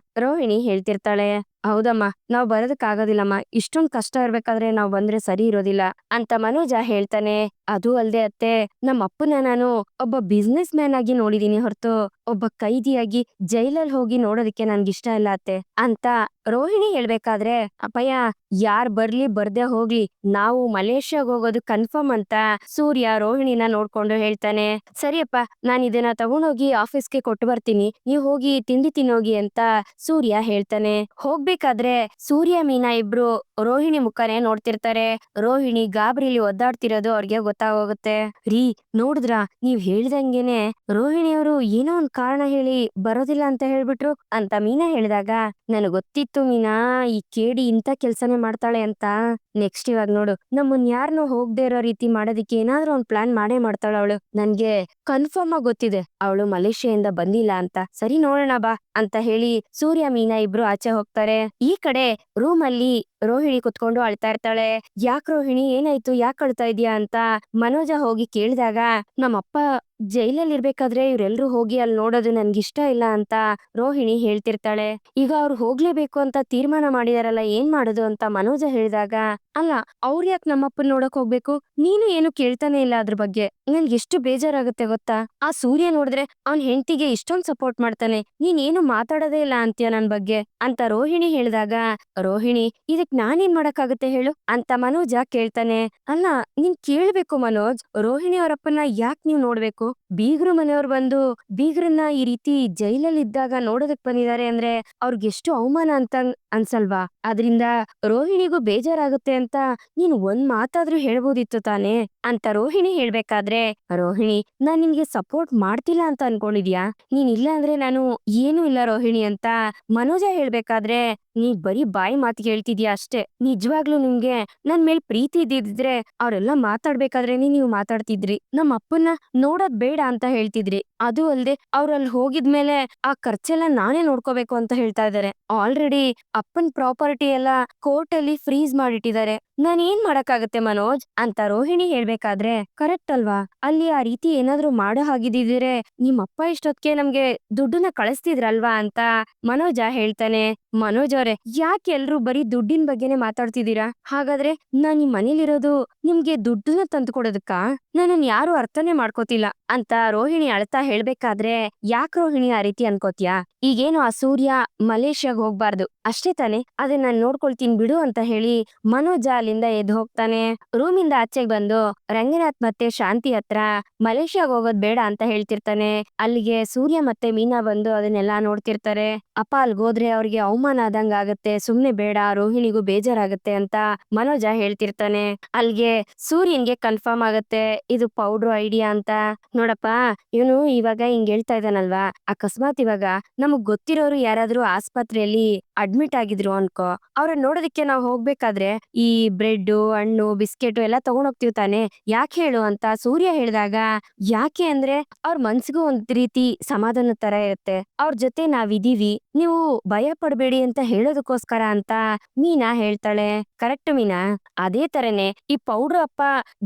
ರೋಹಿಣಿ ಹೇಳ್ತಿರ್ತಾಳೆ. ಹೌದಮ್ಮ, ನಾವ್ ಬರೋದಕ್ಕಾಗೋದಿಲ್ಲಮ್ಮ, ಇಷ್ಟೊಂದ್ ಕಷ್ಟ ಇರ್ಬೇಕಾದ್ರೆ ನಾವ್ ಬಂದ್ರೆ ಸರಿ ಇರೋದಿಲ್ಲ ಅಂತ ಮನೋಜ ಹೇಳ್ತಾನೆ. ಅದು ಅಲ್ದೆ ಅತ್ತೆ, ನಮ್ಮ ಅಪ್ಪನ ನಾನು ಒಬ್ಬ ಬಿಸ್ನೆಸ್ ಮ್ಯಾನ್ ಆಗಿ ನೋಡಿದೀನಿ ಹೊರತು ಒಬ್ಬ ಕೈದಿಯಾಗಿ ಜೈಲಲ್ಲಿ ಹೋಗಿ ನೋಡೋದಕ್ಕೆ ನನ್ಗಿಷ್ಟ ಇಲ್ಲ ಅತ್ತೆ ಅಂತ ರೋಹಿಣಿ ಹೇಳ್ಬೇಕಾದ್ರೆ ಅಪ್ಪಯ್ಯ ಯಾರ್ ಬರ್ಲಿ ಬರ್ದೆ ಹೋಗ್ಲಿ ನಾವು ಮಲೇಷ್ಯಾಗ್ ಹೋಗೋದು ಕನ್ಫರ್ಮ್ ಅಂತ ಸೂರ್ಯ ರೋಹಿಣಿನ ನೋಡ್ಕೊಂಡು ಹೇಳ್ತಾನೆ. ಸರಿಯಪ್ಪ, ನಾನ್ ಇದನ್ನ ತಗೊಂಡೋಗಿ ಆಫೀಸ್ಗೆ ಕೊಟ್ಟು ಬರ್ತೀನಿ, ನೀವ್ ಹೋಗಿ ತಿಂಡಿ ತಿನ್ನೋಗಿ ಅಂತ ಸೂರ್ಯ ಹೇಳ್ತಾನೆ. ಹೋಗ್ಬೇಕಾದ್ರೆ ಸೂರ್ಯ ಮೀನಾ ಇಬ್ರು ರೋಹಿಣಿ ಮುಖನೇ ನೋಡ್ತಿರ್ತಾರೆ. ರೋಹಿಣಿ ಗಾಬರಿಲಿ ಒದ್ದಾಡ್ತಿರೋದು ಅವ್ರಿಗೆ ಗೊತ್ತಾಗೋಗುತ್ತೆ. ರೀ ನೋಡಿದ್ರಾ, ನೀವ್ ಹೇಳ್ದಂಗೆನೆ ರೋಹಿಣಿಯವರು ಏನೋ ಒಂದ್ ಕಾರಣ ಹೇಳಿ ಬರೋದಿಲ್ಲ ಅಂತ ಹೇಳ್ಬಿಟ್ರು ಅಂತ ಮೀನಾ ಹೇಳಿದಾಗ ನನಗ್ ಗೊತ್ತಿತ್ತು ಮೀನಾ, ಈ ಕೇಡಿ ಇಂಥ ಕೆಲ್ಸನೇ ಮಾಡ್ತಾಳೆ ಅಂತ. ನೆಕ್ಸ್ಟ್ ಇವಾಗ ನೋಡು, ನಮ್ಮನ್ ಯಾರನ್ನೋ ಹೋಗದೆ ಇರೋ ರೀತಿ ಮಾಡೋದಿಕ್ಕೆ ಏನಾದ್ರೂ ಒಂದ್ ಪ್ಲಾನ್ ಮಾಡೇ ಮಾಡ್ತಾಳ ಅವಳು, ನನ್ಗೆ ಕನ್ಫರ್ಮ್ ಆಗಿ ಗೊತ್ತಿದೆ ಅವಳು ಮಲೇಷ್ಯಾದಿಂದ ಬಂದಿಲ್ಲ ಅಂತ. ಸರಿ ನೋಡೋಣ ಬಾ ಅಂತ ಹೇಳಿ ಸೂರ್ಯ ಮೀನಾ ಇಬ್ರು ಆಚೆ ಹೋಗ್ತಾರೆ. ಈ ಕಡೆ ರೂಮ್ ಅಲ್ಲಿ ರೋಹಿಣಿ ಕುತ್ಕೊಂಡು ಅಳ್ತಾ ಇರ್ತಾಳೆ. ಯಾಕ್ ರೋಹಿಣಿ ಏನಾಯ್ತು, ಯಾಕೆ ಅಳ್ತಾ ಇದೀಯಾ ಅಂತ ಮನೋಜ ಹೋಗಿ ಕೇಳಿದಾಗ ನಮ್ಮಪ್ಪ ಜೈಲಲ್ಲಿ ಇರ್ಬೇಕಾದ್ರೆ ಇವ್ರೆಲ್ರೂ ಹೋಗಿ ಅಲ್ಲಿ ನೋಡೋದು ನನ್ಗಿಷ್ಟ ಇಲ್ಲ ಅಂತ ರೋಹಿಣಿ ಹೇಳ್ತಿರ್ತಾಳೆ. ಈಗ ಅವ್ರು ಹೋಗ್ಲೇಬೇಕು ಅಂತ ತೀರ್ಮಾನ ಮಾಡಿದಾರಲ್ಲ, ಏನ್ ಮಾಡೋದು ಅಂತ ಮನೋಜ ಹೇಳಿದಾಗ ಅಲ್ಲ ಅವ್ರ ಯಾಕೆ ನಮ್ಮಪ್ಪನ್ ನೋಡಕ್ ಹೋಗ್ಬೇಕು, ನೀನು ಏನು ಕೇಳ್ತಾನೆ ಇಲ್ಲ ಅದ್ರ ಬಗ್ಗೆ, ನನ್ಗೆ ಎಷ್ಟು ಬೇಜಾರಾಗುತ್ತೆ ಗೊತ್ತಾ? ಆ ಸೂರ್ಯ ನೋಡಿದ್ರೆ ಅವ್ನ್ ಹೆಂಡತಿಗೆ ಇಷ್ಟೊಂದ್ ಸಪೋರ್ಟ್ ಮಾಡ್ತಾನೆ, ನೀನ್ ಏನು ಮಾತಾಡೋದೇ ಇಲ್ಲ ಅಂತೀಯ ನನ್ ಬಗ್ಗೆ ಅಂತ ರೋಹಿಣಿ ಹೇಳಿದಾಗ ರೋಹಿಣಿ ಇದಕ್ ನಾನೇನ್ ಮಾಡಕ್ಕಾಗುತ್ತೆ ಹೇಳು ಅಂತ ಮನೋಜ ಕೇಳ್ತಾನೆ. ಅಲ್ಲ ನೀನ್ ಕೇಳ್ಬೇಕು ಮನೋಜ್, ರೋಹಿಣಿ ಅವರಪ್ಪನ ಯಾಕೆ ನೀವ್ ನೋಡ್ಬೇಕು? ಬೀಗ್ರು ಮನೆಯವ್ರು ಬಂದು ಬೀಗ್ರನ್ನ ಈ ರೀತಿ ಜೈಲಲ್ಲಿ ಇದ್ದಾಗ ನೋಡೋದಕ್ ಬಂದಿದ್ದಾರೆ ಅಂದ್ರೆ ಅವ್ರಿಗೆಷ್ಟು ಅವಮಾನ ಅಂತ ಅನ್ಸಲ್ವಾ? ಅದ್ರಿಂದ ರೋಹಿಣಿಗೂ ಬೇಜಾರಾಗುತ್ತೆ ಅಂತ ನೀನ್ ಒಂದ್ ಮಾತಾದ್ರೂ ಹೇಳ್ಬೋದಿತ್ತು ತಾನೇ ಅಂತ ರೋಹಿಣಿ ಹೇಳ್ಬೇಕಾದ್ರೆ ರೋಹಿಣಿ ನಾನ್ ನಿನ್ಗೆ ಸಪೋರ್ಟ್ ಮಾಡ್ತಿಲ್ಲ ಅಂತ ಅನ್ಕೊಂಡಿದ್ಯಾ? ನೀನ್ ಇಲ್ಲ ಅಂದ್ರೆ ನಾನು ಏನೂ ಇಲ್ಲ ರೋಹಿಣಿ ಅಂತ ಮನೋಜ ಹೇಳ್ಬೇಕಾದ್ರೆ ನೀ ಬರೀ ಬಾಯಿ ಮಾತಿಗೆ ಹೇಳ್ತಿದ್ಯಾ ಅಷ್ಟೇ, ನಿಜವಾಗ್ಲೂ ನಿಮ್ಗೆ ನನ್ ಮೇಲ್ ಪ್ರೀತಿ ಇದ್ದಿದ್ರೆ ಅವ್ರೆಲ್ಲ ಮಾತಾಡ್ಬೇಕಾದ್ರೇನೆ ನೀವು ಮಾತಾಡ್ತಿದ್ರಿ, ನಮ್ಮ ಅಪ್ಪನ್ನ ನೋಡೋದ್ ಬೇಡ ಅಂತ ಹೇಳ್ತಿದ್ರಿ. ಅದು ಅಲ್ದೆ ಅವ್ರಲ್ಲಿ ಹೋಗಿದ್ಮೇಲೆ ಆ ಖರ್ಚೆಲ್ಲ ನಾನೇ ನೋಡ್ಕೋಬೇಕು ಅಂತ ಹೇಳ್ತಾ ಇದಾರೆ. ಆಲ್ರೆಡಿ ಅಪ್ಪನ್ ಪ್ರಾಪರ್ಟಿ ಎಲ್ಲ ಕೋರ್ಟ್ ಅಲ್ಲಿ ಫ್ರೀಸ್ ಮಾಡಿಟ್ಟಿದ್ದಾರೆ, ನಾನ್ ಏನ್ ಮಾಡಕ್ಕಾಗತ್ತೆ ಮನೋಜ್ ಅಂತ ರೋಹಿಣಿ ಹೇಳ್ಬೇಕಾದ್ರೆ ಕರೆಕ್ಟ್ ಅಲ್ವಾ? ಅಲ್ಲಿ ಆ ರೀತಿ ಏನಾದ್ರು ಮಾಡೋ ಹಾಗಿದ್ದಿದ್ರೆ ನಿಮ್ಮಪ್ಪ ಇಷ್ಟೊತ್ಗೆ ನಮ್ಗೆ ದುಡ್ಡನ್ನ ಕಳಿಸ್ತಿದ್ರಲ್ವಾ ಅಂತ ಮನೋಜ ಹೇಳ್ತಾನೆ. ಮನೋಜ್ ಅವ್ರೆ, ಯಾಕೆ ಎಲ್ರು ಬರೀ ದುಡ್ಡಿನ ಬಗ್ಗೆನೆ ಮಾತಾಡ್ತಿದ್ದೀರಾ? ಹಾಗಾದ್ರೆ ನಾನ್ ಈ ಮನೇಲಿರೋದು ನಿಮ್ಗೆ ದುಡ್ಡನ್ನ ತಂದು ಕೊಡೋದಕ್ಕಾ? ನನ್ನನ್ ಯಾರು ಅರ್ಥನೇ ಮಾಡ್ಕೋತಿಲ್ಲ ಅಂತ ರೋಹಿಣಿ ಅಳ್ತಾ ಹೇಳ್ಬೇಕಾದ್ರೆ ಯಾಕೆ ರೋಹಿಣಿ ಆ ರೀತಿ ಅನ್ಕೋತ್ಯಾ? ಈಗೇನು ಆ ಸೂರ್ಯ ಮಲೇಷ್ಯಾಗ್ ಹೋಗ್ಬಾರ್ದು ಅಷ್ಟೇ ತಾನೆ, ಅದನ್ನ ನಾನ್ ನೋಡ್ಕೊಳ್ತೀನಿ ಬಿಡು ಅಂತ ಹೇಳಿ ಮನೋಜ ಅಲ್ಲಿಂದ ಎದ್ದು ಹೋಗ್ತಾನೆ. ರೂಮಿಂದ ಆಚೆಗೆ ಬಂದು ರಂಗನಾಥ್ ಮತ್ತೆ ಶಾಂತಿ ಹತ್ರ ಮಲೇಷ್ಯಾಗ್ ಹೋಗೋದ್ ಬೇಡ ಅಂತ ಹೇಳ್ತಿರ್ತಾನೆ. ಅಲ್ಲಿಗೆ ಸೂರ್ಯ ಮತ್ತೆ ಮೀನಾ ಬಂದು ಅದನ್ನೆಲ್ಲಾ ನೋಡ್ತಿರ್ತಾರೆ. ಅಪ್ಪ ಅಲ್ಗೋದ್ರೆ ಅವ್ರಿಗೆ ಅವಮಾನ ಆದಂಗ ಆಗತ್ತೆ, ಸುಮ್ನೆ ಬೇಡ, ರೋಹಿಣಿಗೂ ಬೇಜಾರಾಗತ್ತೆ ಅಂತ ಮನೋಜ ಹೇಳ್ತಿರ್ತಾನೆ. ಅಲ್ಗೆ ಸೂರ್ಯನ್ಗೆ ಕನ್ಫರ್ಮ್ ಆಗತ್ತೆ ಇದು ಪೌಡ್ರು ಐಡಿಯಾ ಅಂತ. ನೋಡಪ್ಪ, ಇವನು ಇವಾಗ ಹಿಂಗ್ ಹೇಳ್ತಾ ಇದ್ದಾನಲ್ವಾ, ಅಕಸ್ಮಾತ್ ಇವಾಗ ನಮಗ್ ಗೊತ್ತಿರೋರು ಯಾರಾದ್ರೂ ಆಸ್ಪತ್ರೆಯಲ್ಲಿ ಅಡ್ಮಿಟ್ ಆಗಿದ್ರು ಅನ್ಕೋ, ಅವ್ರನ್ನ ನೋಡೋದಕ್ಕೆ ನಾವ್ ಹೋಗ್ಬೇಕಾದ್ರೆ ಈ ಬ್ರೆಡ್, ಹಣ್ಣು, ಬಿಸ್ಕೆಟ್ ಎಲ್ಲ ತಗೊಂಡ್ ಹೋಗ್ತೀವಿ ತಾನೆ, ಯಾಕೆ ಹೇಳು ಅಂತ ಸೂರ್ಯ ಹೇಳಿದಾಗ, ಯಾಕೆ ಅಂದ್ರೆ ಅವ್ರ ಮನ್ಸಿಗೂ ಒಂದ್ ರೀತಿ ಸಮಾಧಾನ ತರ ಇರುತ್ತೆ. ಅವ್ರ ಜೊತೆ ನಾವಿದೀವಿ, ನೀವು ಭಯ ಪಡ್ಬೇಡಿ ಅಂತ ಹೇಳೋದಕ್ಕೋಸ್ಕರ ಅಂತ ಮೀನಾ ಹೇಳ್ತಾಳೆ. ಕರೆಕ್ಟ್ ಮೀನಾ? ಅದೇ ತರನೇ ಈ ಪೌಡ್ರು ಅಪ್ಪ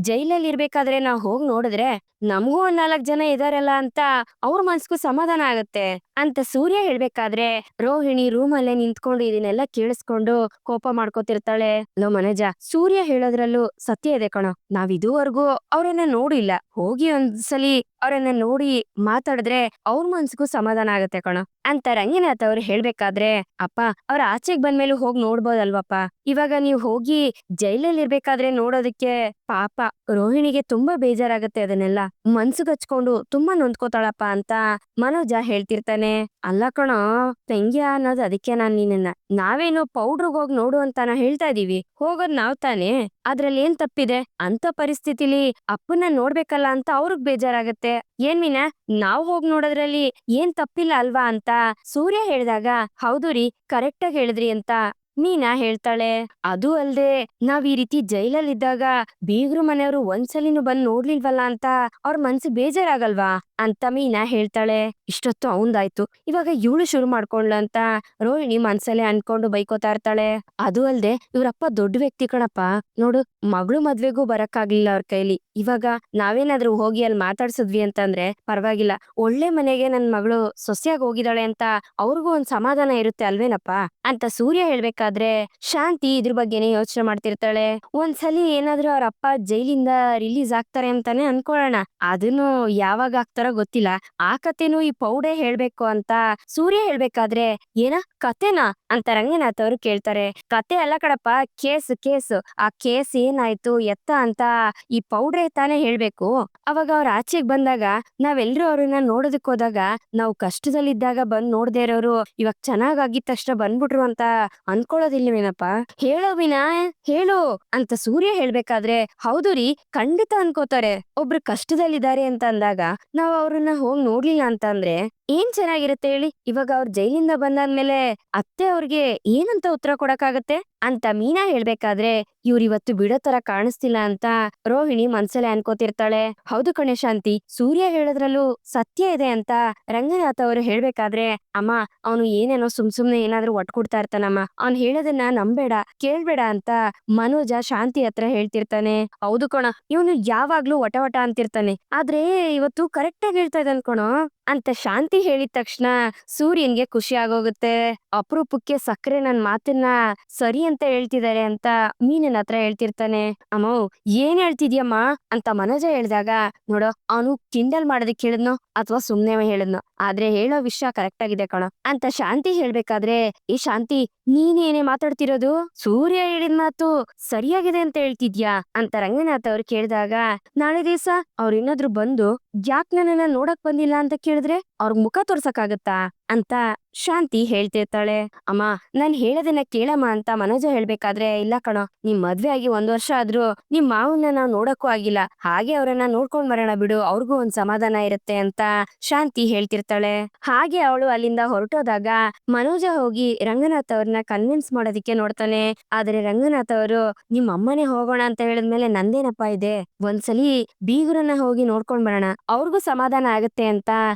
ಜೈಲಲ್ಲಿ ಇರ್ಬೇಕಾದ್ರೆ ನಾವ್ ಹೋಗ್ ನೋಡಿದ್ರೆ ನಮಗೂ ಒಂದ್ 4 ಜನ ಇದಾರಲ್ಲ ಅಂತ ಅವ್ರ ಮನ್ಸ್ಗೂ ಸಮಾಧಾನ ಆಗತ್ತೆ ಅಂತ ಸೂರ್ಯ ಹೇಳ್ಬೇಕಾದ್ರೆ ರೋಹಿಣಿ ರೂಮಲ್ಲೇ ನಿಂತ್ಕೊಂಡು ಇದನ್ನೆಲ್ಲ ಕೇಳಿಸ್ಕೊಂಡು ಕೋಪ ಮಾಡ್ಕೋತಿರ್ತಾಳೆ. ಲೋ ಮನೋಜ, ಸೂರ್ಯ ಹೇಳೋದ್ರಲ್ಲೂ ಸತ್ಯ ಇದೆ ಕಣೋ. ನಾವ್ ಇದುವರೆಗೂ ಅವ್ರನ್ನ ನೋಡಿಲ್ಲ, ಹೋಗಿ ಒಂದ್ಸಲಿ ಅವ್ರನ್ನ ನೋಡಿ ಮಾತಾಡಿದ್ರೆ ಅವ್ರ ಮನ್ಸಿಗೂ ಸಮಾಧಾನ ಆಗತ್ತೆ ಕಣೋ ಅಂತ ರಂಗನಾಥ್ ಅವ್ರು ಹೇಳ್ಬೇಕಾದ್ರೆ, ಅಪ್ಪ ಅವ್ರ ಆಚೆಗ್ ಬಂದ್ಮೇಲೂ ಹೋಗಿ ನೋಡ್ಬೋದಲ್ವಪ್ಪ, ಇವಾಗ ನೀವ್ ಹೋಗಿ ಜೈಲಲ್ಲಿ ಇರ್ಬೇಕಾದ್ರೆ ನೋಡೋದಕ್ಕೆ ಪಾಪ ರೋಹಿಣಿಗೆ ತುಂಬಾ ಬೇಜಾರಾಗತ್ತೆ, ಅದನ್ನೆಲ್ಲ ಮನ್ಸಿಗೆ ಹಚ್ಕೊಂಡು ತುಂಬಾ ನೊಂದ್ಕೋತಾಳಪ್ಪ ಅಂತ ಮನೋಜ ಹೇಳ್ತಿರ್ತಾನೆ. ಅಲ್ಲ ಕಣೋ ತಂಗ್ಯ ಅನ್ನೋದು, ಅದಕ್ಕೆ ನಾನ್ ನಿನ್ನ ನಾವೇನು ಪೌಡ್ರಿಗೆ ಹೋಗಿ ನೋಡು ಅಂತಾನ ಹೇಳ್ತಾ ಇದೀವಿ, ಹೋಗೋದ್ ನಾವ್ ತಾನೇ, ಅದ್ರಲ್ಲಿ ಏನ್ ತಪ್ಪಿದೆ? ಅಂತ ಪರಿಸ್ಥಿತಿಲಿ ಅಪ್ಪನ್ನ ನೋಡ್ಬೇಕಲ್ಲ ಅಂತ ಅವ್ರಿಗ್ ಬೇಜಾರಾಗತ್ತೆ. ಏನ್ ಮೀನಾ, ನಾವ್ ಹೋಗ್ ನೋಡೋದ್ರಲ್ಲಿ ಏನ್ ತಪ್ಪಿಲ್ಲ ಅಲ್ವಾ ಅಂತ ಸೂರ್ಯ ಹೇಳಿದಾಗ, ಹೌದು ರೀ, ಕರೆಕ್ಟ್ ಆಗಿ ಹೇಳಿದ್ರಿ ಅಂತ ಮೀನಾ ಹೇಳ್ತಾಳೆ. ಅದು ಅಲ್ದೆ ನಾವ್ ಈ ರೀತಿ ಜೈಲಲ್ಲಿದ್ದಾಗ ಬೀಗ್ರು ಮನೆಯವರು ಒಂದ್ಸಲಿನೂ ಬಂದ್ ನೋಡ್ಲಿಲ್ವಲ್ಲ ಅಂತ ಅವ್ರ ಮನ್ಸಿಗೆ ಬೇಜಾರಾಗಲ್ವಾ ಅಂತ ಮೀನಾ ಹೇಳ್ತಾಳೆ. ಇಷ್ಟೊತ್ತು ಅವಂದಾಯ್ತು, ಇವಾಗ ಇವಳು ಶುರು ಮಾಡ್ಕೊಂಡ್ಲ ಅಂತ ರೋಹಿಣಿ ಮನ್ಸಲ್ಲೇ ಅನ್ಕೊಂಡು ಬೈಕೋತಾ ಇರ್ತಾಳೆ. ಅದು ಅಲ್ದೆ ಇವ್ರಪ್ಪ ದೊಡ್ಡ ವ್ಯಕ್ತಿ ಕಣಪ್ಪ, ನೋಡು ಮಗಳು ಮದ್ವೆಗೂ ಬರಕ್ಕಾಗ್ಲಿಲ್ಲ ಅವ್ರ ಕೈಲಿ, ಇವಾಗ ನಾವೇನಾದ್ರೂ ಹೋಗಿ ಅಲ್ಲಿ ಮಾತಾಡ್ಸಿದ್ವಿ ಅಂತಂದ್ರೆ ಪರವಾಗಿಲ್ಲ, ಒಳ್ಳೆ ಮನೆಗೆ ನನ್ ಮಗಳು ಸೊಸೆಯಾಗಿ ಹೋಗಿದ್ದಾಳೆ ಅಂತ ಅವ್ರಿಗೂ ಒಂದ್ ಸಮಾಧಾನ ಇರುತ್ತೆ ಅಲ್ವೇನಪ್ಪ ಅಂತ ಸೂರ್ಯ ಹೇಳ್ಬೇಕಾದ್ರೆ ಶಾಂತಿ ಇದ್ರ ಬಗ್ಗೆನೇ ಯೋಚನೆ ಮಾಡ್ತಿರ್ತಾಳೆ. ಒಂದ್ಸಲಿ ಏನಾದ್ರೂ ಅವ್ರ ಅಪ್ಪ ಜೈಲಿಂದ ರಿಲೀಸ್ ಆಗ್ತಾರೆ ಅಂತಾನೆ ಅನ್ಕೊಳ್ಳೋಣ, ಅದನ್ನು ಯಾವಾಗ ಆಗ್ತಾರೋ ಗೊತ್ತಿಲ್ಲ, ಆ ಕತೆನೂ ಈ ಪೌಡೇ ಹೇಳ್ಬೇಕು ಅಂತ ಸೂರ್ಯ ಹೇಳ್ಬೇಕಾದ್ರೆ, ಏನ ಕತೆನಾ ಅಂತ ರಂಗನಾಥ್ ಅವರು ಕೇಳ್ತಾರೆ. ಕತೆ ಅಲ್ಲ ಕಡಪ್ಪ, ಕೇಸ್ ಆ ಕೇಸ್ ಏನಾಯ್ತು ಎತ್ತ ಅಂತ ಈ ಪೌಡ್ರೇ ತಾನೇ ಹೇಳ್ಬೇಕು. ಅವಾಗ ಅವ್ರ ಆಚೆಗ್ ಬಂದಾಗ ನಾವೆಲ್ರೂ ಅವ್ರನ್ನ ನೋಡೋದಕ್ ಹೋದಾಗ ನಾವು ಕಷ್ಟದಲ್ಲಿದ್ದಾಗ ಬಂದ್ ನೋಡ್ದೇ ಇರೋರು ಇವಾಗ ಚೆನ್ನಾಗಿದ್ದ ತಕ್ಷಣ ಬಂದ್ಬಿಟ್ರು ಅಂತ ಅನ್ಕೊಳ್ಳೋದಿಲ್ವೇನಪ್ಪ? ಹೇಳೋ ವಿನಾ, ಹೇಳು ಅಂತ ಸೂರ್ಯ ಹೇಳ್ಬೇಕಾದ್ರೆ, ಹೌದು ರೀ, ಖಂಡಿತ ಅನ್ಕೋತಾರೆ. ಒಬ್ರು ಕಷ್ಟದಲ್ಲಿದ್ದಾರೆ ಅಂತ ಅಂದಾಗ ನಾವ್ ಅವ್ರನ್ನ ಹೋಗ್ ನೋಡ್ಲಿಲ್ಲ ಅಂತ ಅಂದ್ರೆ ಏನ್ ಚೆನ್ನಾಗಿರುತ್ತೆ ಹೇಳಿ? ಇವಾಗ ಅವ್ರ ಜೈಲಿಂದ ಬಂದಾದ್ಮೇಲೆ ಅತ್ತೆ ಅವ್ರಿಗೆ ಏನಂತ ಉತ್ತರ ಕೊಡಕ್ಕಾಗತ್ತೆ ಅಂತ ಮೀನಾ ಹೇಳ್ಬೇಕಾದ್ರೆ, ಇವ್ರಿವತ್ತು ಬಿಡೋ ತರ ಕಾಣಿಸ್ತಿಲ್ಲ ಅಂತ ರೋಹಿಣಿ ಮನ್ಸಲ್ಲೇ ಅನ್ಕೋತಿರ್ತಾಳೆ. ಹೌದು ಕಣೆ ಶಾಂತಿ, ಸೂರ್ಯ ಹೇಳೋದ್ರಲ್ಲೂ ಸತ್ಯ ಇದೆ ಅಂತ ರಂಗನಾಥ್ ಅವರು ಹೇಳ್ಬೇಕಾದ್ರೆ, ಅಮ್ಮ ಅವನು ಏನೇನೋ ಸುಮ್ನೆ ಏನಾದ್ರೂ ಒಟ್ಕೊಡ್ತಾ ಇರ್ತಾನಮ್ಮ, ಅವ್ನ್ ಹೇಳೋದನ್ನ ನಂಬೇಡ, ಕೇಳ್ಬೇಡ ಅಂತ ಮನೋಜ ಶಾಂತಿ ಹತ್ರ ಹೇಳ್ತಿರ್ತಾನೆ. ಹೌದು ಕಣ, ಇವನು ಯಾವಾಗ್ಲೂ ವಟ ಅಂತಿರ್ತಾನೆ, ಆದ್ರೆ ಇವತ್ತು ಕರೆಕ್ಟ್ ಆಗಿ ಹೇಳ್ತಾ ಇದ್ದಾನ್ ಕಣೋ ಅಂತ ಶಾಂತಿ ಹೇಳಿದ ತಕ್ಷಣ ಸೂರ್ಯನ್ಗೆ ಖುಷಿ ಆಗೋಗುತ್ತೆ. ಅಪರೂಪಕ್ಕೆ ಸಕ್ಕರೆ ನನ್ ಮಾತನ್ನ ಸರಿ ಅಂತ ಹೇಳ್ತಿದ್ದಾರೆ ಅಂತ ಮೀನನ್ ಹತ್ರ ಹೇಳ್ತಿರ್ತಾನೆ. ಅಮ್ಮ ಏನ್ ಹೇಳ್ತಿದ್ಯಮ್ಮ ಅಂತ ಮನೋಜ ಹೇಳ್ದಾಗ, ನೋಡೋ ಅವನು ಕಿಂಡಲ್ ಮಾಡೋದಕ್ಕೆ ಹೇಳಿದ್ನೋ ಅಥವಾ ಸುಮ್ನೆ ಹೇಳಿದ್ನೋ, ಆದ್ರೆ ಹೇಳೋ ವಿಷಯ ಕರೆಕ್ಟ್ ಆಗಿದೆ ಕಣ ಅಂತ ಶಾಂತಿ ಹೇಳ್ಬೇಕಾದ್ರೆ, ಈ ಶಾಂತಿ ನೀನೇನೇ ಮಾತಾಡ್ತಿರೋದು, ಸೂರ್ಯ ಹೇಳಿದ ಮಾತು ಸರಿಯಾಗಿದೆ ಅಂತ ಹೇಳ್ತಿದ್ಯಾ ಅಂತ ರಂಗನಾಥ್ ಅವ್ರು ಕೇಳಿದಾಗ, ನಾಳೆ ದಿವಸ ಅವ್ರ ಏನಾದ್ರು ಬಂದು ಯಾಕ್ ನನ್ನನ್ನ ನೋಡಕ್ ಬಂದಿಲ್ಲ ಅಂತ ಕೇಳಿದ್ರೆ ಅವ್ರ ಮುಖ ತೋರ್ಸಕ್ಕಾಗತ್ತಾ ಅಂತ ಶಾಂತಿ ಹೇಳ್ತಿರ್ತಾಳೆ. ಅಮ್ಮ ನಾನ್ ಹೇಳೋದನ್ನ ಕೇಳಮ್ಮ ಅಂತ ಮನೋಜ ಹೇಳ್ಬೇಕಾದ್ರೆ, ಇಲ್ಲ ಕಣೋ, ನಿಮ್ ಮದ್ವೆ ಆಗಿ 1 ವರ್ಷ ಆದ್ರೂ ನಿಮ್ ಮಾವನ್ನ ನಾವ್ ನೋಡಕ್ಕೂ ಆಗಿಲ್ಲ, ಹಾಗೆ ಅವ್ರನ್ನ ನೋಡ್ಕೊಂಡ್ ಬರೋಣ ಬಿಡು, ಅವ್ರಿಗೂ ಒಂದ್ ಸಮಾಧಾನ ಇರುತ್ತೆ ಅಂತ ಶಾಂತಿ ಹೇಳ್ತಿರ್ತಾಳೆ. ಹಾಗೆ ಅವಳು ಅಲ್ಲಿಂದ ಹೊರಟೋದಾಗ ಮನೋಜ ಹೋಗಿ ರಂಗನಾಥ್ ಅವ್ರನ್ನ ಕನ್ವಿನ್ಸ್ ಮಾಡೋದಿಕ್ಕೆ ನೋಡ್ತಾನೆ. ಆದ್ರೆ ರಂಗನಾಥ್ ಅವರು, ನಿಮ್ ಅಮ್ಮನೇ ಹೋಗೋಣ ಅಂತ ಹೇಳಿದ್ಮೇಲೆ ನಂದೇನಪ್ಪ ಇದೆ, ಒಂದ್ಸಲಿ ಬೀಗರನ್ನ ಹೋಗಿ ನೋಡ್ಕೊಂಡ್ ಬರೋಣ, ಅವ್ರಿಗೂ ಸಮಾಧಾನ ಆಗತ್ತೆ ಅಂತ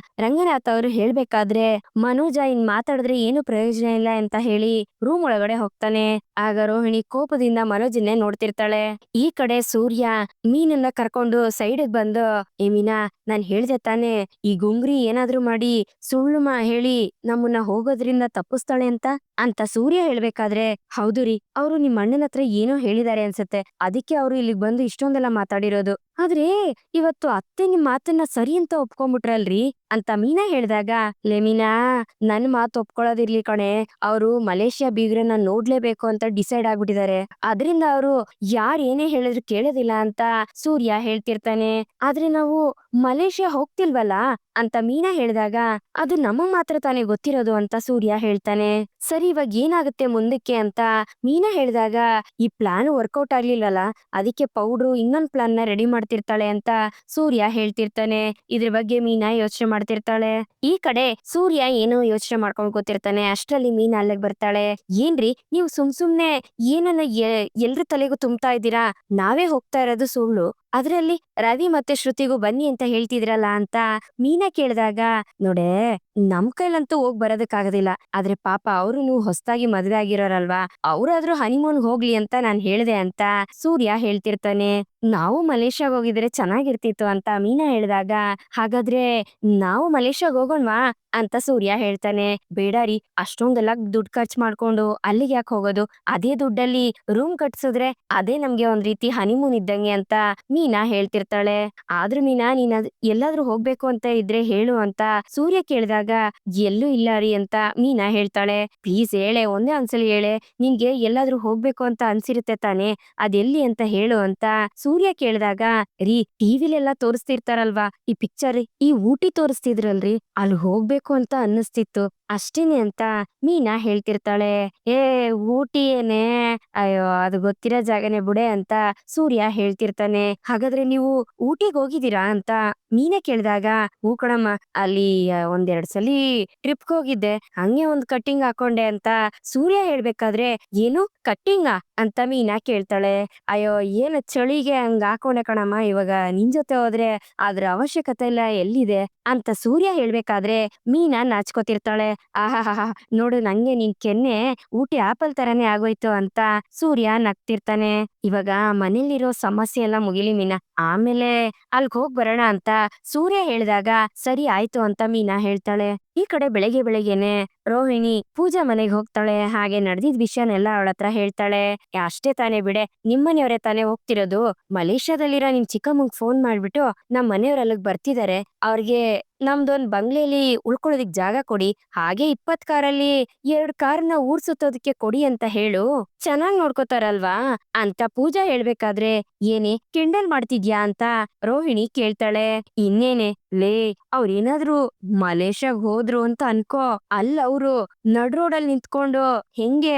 ರಂಗನಾಥ್ ಅವರು ಹೇಳ್ಬೇಕಾದ್ರೆ, ಮನೋಜ ಇನ್ ಮಾತಾಡಿದ್ರೆ ಏನು ಪ್ರಯೋಜನ ಇಲ್ಲ ಅಂತ ಹೇಳಿ ರೂಮ್ ಒಳಗಡೆ ಹೋಗ್ತಾನೆ. ಆಗ ರೋಹಿಣಿ ಕೋಪದಿಂದ ಮನೋಜನ್ನೇ ನೋಡ್ತಿರ್ತಾಳೆ. ಈ ಕಡೆ ಸೂರ್ಯ ಮೀನನ್ನ ಕರ್ಕೊಂಡು ಸೈಡ್ ಬಂದು, ಏ ಮೀನಾ, ನಾನ್ ಹೇಳ್ದೆ ತಾನೆ ಈ ಗುಂಗ್ರಿ ಏನಾದ್ರೂ ಮಾಡಿ ಸುಳ್ಳು ಹೇಳಿ ನಮ್ಮನ್ನ ಹೋಗೋದ್ರಿಂದ ತಪ್ಪಿಸ್ತಾಳೆ ಅಂತ ಸೂರ್ಯ ಹೇಳ್ಬೇಕಾದ್ರೆ, ಹೌದು ರೀ, ಅವ್ರು ನಿಮ್ ಅಣ್ಣನ ಹತ್ರ ಏನೋ ಹೇಳಿದಾರೆ ಅನ್ಸತ್ತೆ, ಅದಕ್ಕೆ ಅವ್ರು ಇಲ್ಲಿಗ್ ಬಂದು ಇಷ್ಟೊಂದೆಲ್ಲ ಮಾತಾಡಿರೋದು. ಆದ್ರೆ ಇವತ್ತು ಅತ್ತೆ ನಿಮ್ ಮಾತನ್ನ ಸರಿ ಅಂತ ಒಪ್ಕೊಂಡ್ಬಿಟ್ರಲ್ರಿ ಅಂತ ಮೀನಾ ಹೇಳ್ದಾಗ, ಲೇ ಮೀನಾ, ನನ್ ಮಾತು ಒಪ್ಕೊಳ್ಳೋದಿರ್ಲಿ ಕಣೆ, ಅವರು ಮಲೇಷ್ಯಾ ಬೀಗ್ರನ್ನ ನೋಡ್ಲೇಬೇಕು ಅಂತ ಡಿಸೈಡ್ ಆಗ್ಬಿಟ್ಟಿದ್ದಾರೆ. ಅದ್ರಿಂದ ಅವರು ಯಾರ್ ಏನೇ ಹೇಳಿದ್ರು ಕೇಳೋದಿಲ್ಲ ಅಂತ ಸೂರ್ಯ ಹೇಳ್ತಿರ್ತಾನೆ. ಆದ್ರೆ ನಾವು ಮಲೇಷ್ಯಾ ಹೋಗ್ತಿಲ್ವಲ್ಲ ಅಂತ ಮೀನಾ ಹೇಳಿದಾಗ, ಅದು ನಮಗ್ ಮಾತ್ರ ತಾನೇ ಗೊತ್ತಿರೋದು ಅಂತ ಸೂರ್ಯ ಹೇಳ್ತಾನೆ. ಸರಿ, ಇವಾಗ ಏನಾಗುತ್ತೆ ಮುಂದಕ್ಕೆ ಅಂತ ಮೀನಾ ಹೇಳಿದಾಗ, ಈ ಪ್ಲಾನ್ ವರ್ಕೌಟ್ ಆಗ್ಲಿಲ್ಲಲ್ಲ, ಅದಕ್ಕೆ ಪೌಡ್ರು ಇನ್ನೊಂದ್ ಪ್ಲಾನ್ ನ ರೆಡಿ ಮಾಡ್ತಿರ್ತಾಳೆ ಅಂತ ಸೂರ್ಯ ಹೇಳ್ತಿರ್ತಾನೆ. ಇದ್ರ ಬಗ್ಗೆ ಮೀನಾ ಯೋಚನೆ ಮಾಡ್ತಿರ್ತಾಳೆ. ಈ ಕಡೆ ಸೂರ್ಯ ಏನೋ ಯೋಚನೆ ಮಾಡ್ಕೊಂಡ್ ಕೂತಿರ್ತಾನೆ. ಅಷ್ಟ್ರಲ್ಲಿ ಮೀನಾ ಅಲ್ಲಿಗ್ ಬರ್ತಾಳೆ. ಏನ್ರಿ ನೀವು ಸುಮ್ನೆ ಏನನ್ನ ಎಲ್ರ ತಲೆಗೂ ತುಂಬ್ತಾ ಇದ್ದೀರಾ? ನಾವೇ ಹೋಗ್ತಾ ಇರೋದು ಸುಳ್ಳು, ಅದ್ರಲ್ಲಿ ರವಿ ಮತ್ತೆ ಶ್ರುತಿಗೂ ಬನ್ನಿ ಅಂತ ಹೇಳ್ತಿದ್ರಲ್ಲ ಅಂತ ಮೀನಾ ಕೇಳಿದಾಗ, ನೋಡೇ, ನಮ್ ಕೈಲಂತೂ ಹೋಗ್ ಬರೋದಕ್ಕಾಗೋದಿಲ್ಲ, ಆದ್ರೆ ಪಾಪ ಅವ್ರು ಹೊಸದಾಗಿ ಮದ್ವೆ ಆಗಿರೋರಲ್ವಾ, ಅವ್ರಾದ್ರೂ ಹನಿಮೂನ್ ಹೋಗ್ಲಿ ಅಂತ ನಾನ್ ಹೇಳ್ದೆ ಅಂತ ಸೂರ್ಯ ಹೇಳ್ತಿರ್ತಾನೆ. ನಾವು ಮಲೇಷ್ಯಾಗ ಹೋಗಿದ್ರೆ ಚೆನ್ನಾಗಿರ್ತಿತ್ತು ಅಂತ ಮೀನಾ ಹೇಳಿದಾಗ, ಹಾಗಾದ್ರೆ ನಾವು ಮಲೇಷ್ಯಾಗ ಹೋಗೋಣವಾ ಅಂತ ಸೂರ್ಯ ಹೇಳ್ತಾನೆ. ಬೇಡ ರೀ, ಅಷ್ಟೊಂದೆಲ್ಲ ದುಡ್ಡು ಖರ್ಚು ಮಾಡ್ಕೊಂಡು ಅಲ್ಲಿಗೆ ಯಾಕೆ ಹೋಗೋದು, ಅದೇ ದುಡ್ಡಲ್ಲಿ ರೂಮ್ ಕಟ್ಸಿದ್ರೆ ಅದೇ ನಮ್ಗೆ ಒಂದ್ ರೀತಿ ಹನಿಮೂನ್ ಇದ್ದಂಗೆ ಅಂತ ಮೀನಾ ಹೇಳ್ತಿರ್ತಾಳೆ. ಆದ್ರೂ ಮೀನಾ, ನೀನ್ ಎಲ್ಲಾದ್ರೂ ಹೋಗ್ಬೇಕು ಅಂತ ಇದ್ರೆ ಹೇಳು ಅಂತ ಸೂರ್ಯ ಕೇಳಿದಾಗ, ಎಲ್ಲೂ ಇಲ್ಲ ರೀ ಅಂತ ಮೀನಾ ಹೇಳ್ತಾಳೆ. ಪ್ಲೀಸ್ ಹೇಳೆ, ಒಂದೇ ಒಂದ್ಸಲಿ ಹೇಳೆ, ನಿನ್ಗೆ ಎಲ್ಲಾದ್ರೂ ಹೋಗ್ಬೇಕು ಅಂತ ಅನ್ಸಿರುತ್ತೆ ತಾನೆ, ಅದೆಲ್ಲಿ ಅಂತ ಹೇಳು ಅಂತ ಸೂರ್ಯ ಕೇಳಿದಾಗ, ರೀ, ಟಿವಿಲೆಲ್ಲ ತೋರಿಸ್ತಿರ್ತಾರಲ್ವಾ ಈ ಪಿಕ್ಚರ್, ಈ ಊಟಿ ತೋರಿಸ್ತಿದ್ರಲ್ರಿ, ಅಲ್ಲಿ ಹೋಗ್ಬೇಕು ಅಂತ ಅನ್ನಿಸ್ತಿತ್ತು ಅಷ್ಟೇನೆ ಅಂತ ಮೀನಾ ಹೇಳ್ತಿರ್ತಾಳೆ. ಏ, ಊಟಿ ಏನೇ, ಅಯ್ಯೋ ಅದು ಗೊತ್ತಿರೋ ಜಾಗನೇ ಬುಡೆ ಅಂತ ಸೂರ್ಯ ಹೇಳ್ತಿರ್ತಾನೆ. ಹಾಗಾದ್ರೆ ನೀವು ಊಟಿಗೆ ಹೋಗಿದ್ದೀರಾ ಅಂತ ಮೀನಾ ಕೇಳಿದಾಗ, ಹೂ ಕಣಮ್ಮ, ಅಲ್ಲಿ ಒಂದೆರಡ್ ಸಲಿ ಟ್ರಿಪ್ಗೆ ಹೋಗಿದ್ದೆ, ಹಂಗೆ ಒಂದ್ ಕಟ್ಟಿಂಗ್ ಹಾಕೊಂಡೆ ಅಂತ ಸೂರ್ಯ ಹೇಳ್ಬೇಕಾದ್ರೆ, ಏನು ಕಟ್ಟಿಂಗ ಅಂತ ಮೀನಾ ಕೇಳ್ತಾಳೆ. ಅಯ್ಯೋ, ಏನ ಚಳಿಗೆ ಹಂಗ ಹಾಕೊಂಡೆ ಕಣಮ್ಮ, ಇವಾಗ ನಿನ್ ಜೊತೆ ಹೋದ್ರೆ ಅದ್ರ ಅವಶ್ಯಕತೆ ಇಲ್ಲ ಎಲ್ಲಿದೆ ಅಂತ ಸೂರ್ಯ ಹೇಳ್ಬೇಕಾದ್ರೆ ಮೀನಾ ನಾಚ್ಕೋತಿರ್ತಾಳೆ. ಆಹಾಹಾ, ನೋಡು, ನಂಗೆ ನಿನ್ ಕೆನ್ನೆ ಊಟಿ ಆಪಲ್ ತರಾನೇ ಆಗೋಯ್ತು ಅಂತ ಸೂರ್ಯ ನಗ್ತಿರ್ತಾನೆ. ಇವಾಗ ಮನೇಲಿರೋ ಸಮಸ್ಯೆ ಎಲ್ಲ ಮುಗಿಲಿ ಮೀನಾ, ಆಮೇಲೆ ಅಲ್ಗ್ ಹೋಗ್ ಬರೋಣ ಅಂತ ಸೂರ್ಯ ಹೇಳಿದಾಗ, ಸರಿ ಆಯ್ತು ಅಂತ ಮೀನಾ ಹೇಳ್ತಾಳೆ. ಈ ಕಡೆ ಬೆಳಗ್ಗೆನೆ ರೋಹಿಣಿ ಪೂಜಾ ಮನೆಗೆ ಹೋಗ್ತಾಳೆ. ಹಾಗೆ ನಡೆದಿದ್ ವಿಷಯನೆಲ್ಲ ಅವಳತ್ರ ಹೇಳ್ತಾಳೆ. ಅಷ್ಟೇ ತಾನೇ ಬಿಡೆ, ನಿಮ್ಮನೆಯವರೇ ತಾನೇ ಹೋಗ್ತಿರೋದು, ಮಲೇಷ್ಯಾದಲ್ಲಿರೋ ನಿಮ್ ಚಿಕ್ಕಮ್ಮಂಗ್ ಫೋನ್ ಮಾಡ್ಬಿಟ್ಟು ನಮ್ ಮನೆಯವ್ರ ಅಲ್ಲಿಗ್ ಬರ್ತಿದಾರೆ, ಅವ್ರಿಗೆ ನಮ್ದೊಂದ್ ಬಂಗ್ಲೆಲಿ ಉಳ್ಕೊಳ್ಳೋದಿಕ್ ಜಾಗ ಕೊಡಿ, ಹಾಗೆ 20 ಕಾರಲ್ಲಿ 2 ಕಾರ್ನ ಊರ್ ಸುತ್ತೋದಕ್ಕೆ ಕೊಡಿ ಅಂತ ಹೇಳು, ಚೆನ್ನಾಗ್ ನೋಡ್ಕೋತಾರಲ್ವಾ ಅಂತ ಪೂಜಾ ಹೇಳ್ಬೇಕಾದ್ರೆ, ಏನೇ ಕಿಂಡಲ್ ಮಾಡ್ತಿದ್ಯಾ ಅಂತ ರೋಹಿಣಿ ಕೇಳ್ತಾಳೆ. ಇನ್ನೇನೆ, ಲೇ, ಅವ್ರೇನಾದ್ರೂ ಮಲೇಷ್ಯಾಗ್ ಹೋದ್ರು ಅಂತ ಅನ್ಕೋ, ಅಲ್ಲ ಅವ್ರು ನಡ್ ರೋಡಲ್ಲಿ ನಿಂತ್ಕೊಂಡು ಹೆಂಗೆ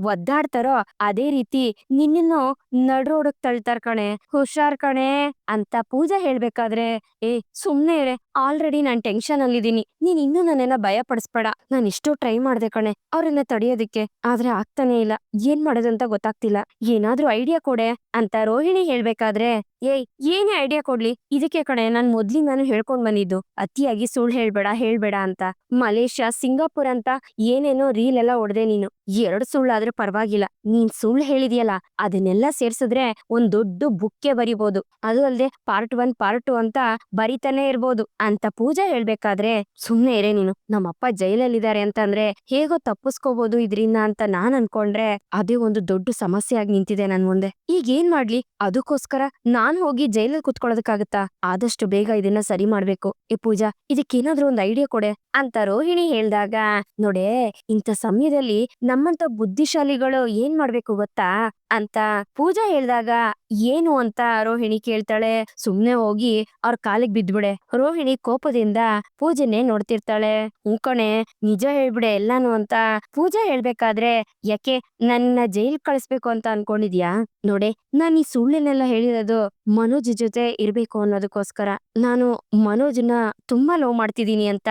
ಒದ್ದಾಡ್ತಾರೋ ಅದೇ ರೀತಿ ನಿನ್ನನ್ನು ನಡ್ ರೋಡಕ್ ತಳ್ತಾರ್ ಕಣೆ, ಹುಷಾರ್ ಕಣೆ ಅಂತ ಪೂಜಾ ಹೇಳ್ಬೇಕಾದ್ರೆ, ಏ ಸುಮ್ನೆ ಇರೆ, ಆಲ್ರೆಡಿ ನಾನ್ ಟೆನ್ಷನ್ ಅಲ್ಲಿದ್ದೀನಿ, ನೀನ್ ಇನ್ನೂ ನನ್ನೆಲ್ಲ ಭಯ ಪಡಿಸ್ಬೇಡ, ನಾನ್ ಇಷ್ಟು ಟ್ರೈ ಮಾಡ್ದೆ ಕಣೆ ಅವ್ರನ್ನ ತಡೆಯೋದಿಕ್ಕೆ, ಆದ್ರೆ ಆಗ್ತಾನೆ ಇಲ್ಲ, ಏನ್ ಮಾಡೋದಂತ ಗೊತ್ತಾಗ್ತಿಲ್ಲ, ಏನಾದ್ರೂ ಐಡಿಯಾ ಕೊಡೆ ಅಂತ ರೋಹಿಣಿ ಹೇಳ್ಬೇಕಾದ್ರೆ, ಏಯ್, ಏನೇ ಐಡಿಯಾ ಕೊಡ್ಲಿ, ಇದಕ್ಕೆ ಕಣೆ ನಾನ್ ಮೊದ್ಲಿಂದಾನು ಹೇಳ್ಕೊಂಡ್ ಬಂದಿದ್ದು, ಅತಿಯಾಗಿ ಸುಳ್ಳು ಹೇಳ್ಬೇಡ ಅಂತ. ಮಲೇಷ್ಯಾ, ಸಿಂಗಾಪುರ್ ಅಂತ ಏನೇನೋ ರೀಲ್ ಎಲ್ಲ ಹೊಡ್ದೆ ನೀನು, 2 ಸುಳ್ಳಾದ್ರೆ ಪರವಾಗಿಲ್ಲ, ನೀನ್ ಸುಳ್ಳು ಹೇಳಿದ್ಯಲ್ಲ ಅದನ್ನೆಲ್ಲ ಸೇರ್ಸಿದ್ರೆ ಒಂದ್ ದೊಡ್ಡ ಬುಕ್ಕೆ ಬರಿಬೋದು, ಅದು ಅಲ್ದೆ ಪಾರ್ಟ್ 1 ಪಾರ್ಟ್ 2 ಅಂತ ಬರಿತಾನೆ ಇರ್ಬೋದು ಅಂತ ಪೂಜಾ ಹೇಳ್ಬೇಕಾದ್ರೆ, ಸುಮ್ನೆ ಇರೇ ನೀನು, ನಮ್ಮಪ್ಪ ಜೈಲಲ್ಲಿದ್ದಾರೆ ಅಂತಂದ್ರೆ ಹೇಗೋ ತಪ್ಪಿಸ್ಕೋಬಹುದು ಇದ್ರಿಂದ ಅಂತ ನಾನ್ ಅನ್ಕೊಂಡ್ರೆ ಅದೇ ಒಂದು ದೊಡ್ಡ ಸಮಸ್ಯೆ ಆಗಿ ನಿಂತಿದೆ ನನ್ ಮುಂದೆ. ಈಗ ಏನ್ ಮಾಡ್ಲಿ, ಅದಕ್ಕೋಸ್ಕರ ನಾನ್ ಹೋಗಿ ಜೈಲಲ್ಲಿ ಕುತ್ಕೊಳ್ಳೋದಕ್ಕಾಗತ್ತಾ? ಆದಷ್ಟು ಬೇಗ ಇದನ್ನ ಸರಿ ಮಾಡ್ಬೇಕು. ಏ ಪೂಜಾ, ಇದಕ್ಕೇನಾದ್ರೂ ಒಂದ್ ಐಡಿಯಾ ಕೊಡೆ ಅಂತ ರೋಹಿಣಿ ಹೇಳ್ದಾಗ, ನೋಡೆ, ಇಂಥ ಸಮಯದಲ್ಲಿ ನಮ್ಮಂತ ಬುದ್ಧಿಶಾಲಿಗಳು ಏನ್ ಮಾಡ್ಬೇಕು ಗೊತ್ತಾ ಅಂತ ಪೂಜಾ ಹೇಳ್ದಾಗ, ಏನು ಅಂತ ರೋಹಿಣಿ ಕೇಳ್ತಾಳೆ. ಸುಮ್ನೆ ಹೋಗಿ ಅವ್ರ ಕಾಲಿಗೆ ಬಿದ್ಬಿಡೆ. ರೋಹಿಣಿ ಕೋಪದಿಂದ ಪೂಜೆನೆ ನೋಡ್ತಿರ್ತಾಳೆ. ಕಣೆ, ನಿಜ ಹೇಳ್ಬಿಡೆ ಎಲ್ಲಾನು ಅಂತ ಪೂಜಾ ಹೇಳ್ಬೇಕಾದ್ರೆ, ಯಾಕೆ ನನ್ನ ಜೈಲ್ ಕಳಿಸ್ಬೇಕು ಅಂತ ಅನ್ಕೊಂಡಿದ್ಯಾ? ನೋಡೆ, ನಾನ್ ಈ ಸುಳ್ಳೆನೆಲ್ಲ ಹೇಳಿರೋದು ಮನೋಜ್ ಜೊತೆ ಇರ್ಬೇಕು ಅನ್ನೋದಕ್ಕೋಸ್ಕರ, ನಾನು ಮನೋಜ್ನ ತುಂಬಾ ಲವ್ ಮಾಡ್ತಿದೀನಿ ಅಂತ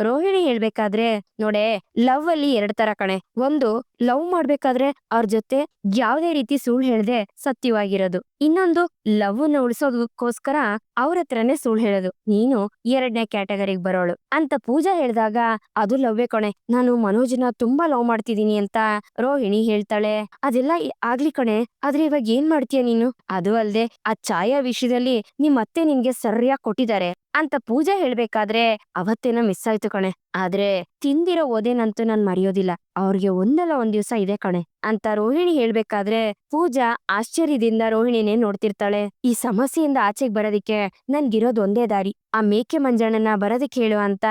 ರೋಹಿಣಿ ಹೇಳ್ಬೇಕಾದ್ರೆ, ನೋಡೆ, ಲವ್ ಅಲ್ಲಿ 2 ತರ ಕಣೆ, ಒಂದು ಲವ್ ಮಾಡ್ಬೇಕಾದ್ರೆ ಅವ್ರ ಜೊತೆ ಯಾವ್ದೇ ರೀತಿ ಸುಳ್ಳು ಹೇಳ್ದೆ ಸತ್ಯವಾಗಿರೋದು, ಇನ್ನೊಂದು ಲವ್ ನ ಉಳಿಸೋದಕ್ಕೋಸ್ಕರ ಅವ್ರ ಹತ್ರನೇ ಸುಳ್ಳು ಹೇಳೋದು, ನೀನು 2ನೇ ಕ್ಯಾಟಗರಿಗೆ ಬರೋಳು ಅಂತ ಪೂಜಾ ಹೇಳಿದಾಗ, ಅದು ಲವ್ವೇ ಕಣೆ, ನಾನು ಮನೋಜ್ನ ತುಂಬಾ ಲವ್ ಮಾಡ್ತಿದೀನಿ ಅಂತ ರೋಹಿಣಿ ಹೇಳ್ತಾಳೆ. ಅದೆಲ್ಲ ಆಗ್ಲಿ ಕಣೆ, ಆದ್ರೆ ಇವಾಗ ಏನ್ ಮಾಡ್ತೀಯ ನೀನು? ಅದು ಅಲ್ದೆ ಆ ಛಾಯಾ ವಿಷಯದಲ್ಲಿ ನಿಮ್ ಅತ್ತೆ ನಿನ್ಗೆ ಸರಿಯಾಗಿ ಕೊಟ್ಟಿದ್ದಾರೆ ಅಂತ ಪೂಜಾ ಹೇಳ್ಬೇಕಾದ್ರೆ, ಅವತ್ತೇನೋ ಮಿಸ್ ಆಯ್ತು ಕಣೆ, ಆದ್ರೆ ತಿಂದಿರೋ ಓದೇನಂತೂ ನಾನ್ ಮರೆಯೋದಿಲ್ಲ. ಅವ್ರಿಗೆ ಒಂದಲ್ಲ ಒಂದ್ ದಿವ್ಸ ಇದೆ ಕಣೆ ಅಂತ ರೋಹಿಣಿ ಹೇಳ್ಬೇಕಾದ್ರೆ ಪೂಜಾ ಆಶ್ಚರ್ಯದಿಂದ ರೋಹಿಣಿನೇ ನೋಡ್ತಿರ್ತಾಳೆ. ಈ ಸಮಸ್ಯೆಯಿಂದ ಆಚೆಗ್ ಬರೋದಿಕ್ಕೆ ನನ್ಗಿರೋದ್ ಒಂದೇ ದಾರಿ, ಆ ಮೇಕೆ ಮಂಜಣ್ಣನ ಬರೋದಕ್ಕೆ ಹೇಳು ಅಂತ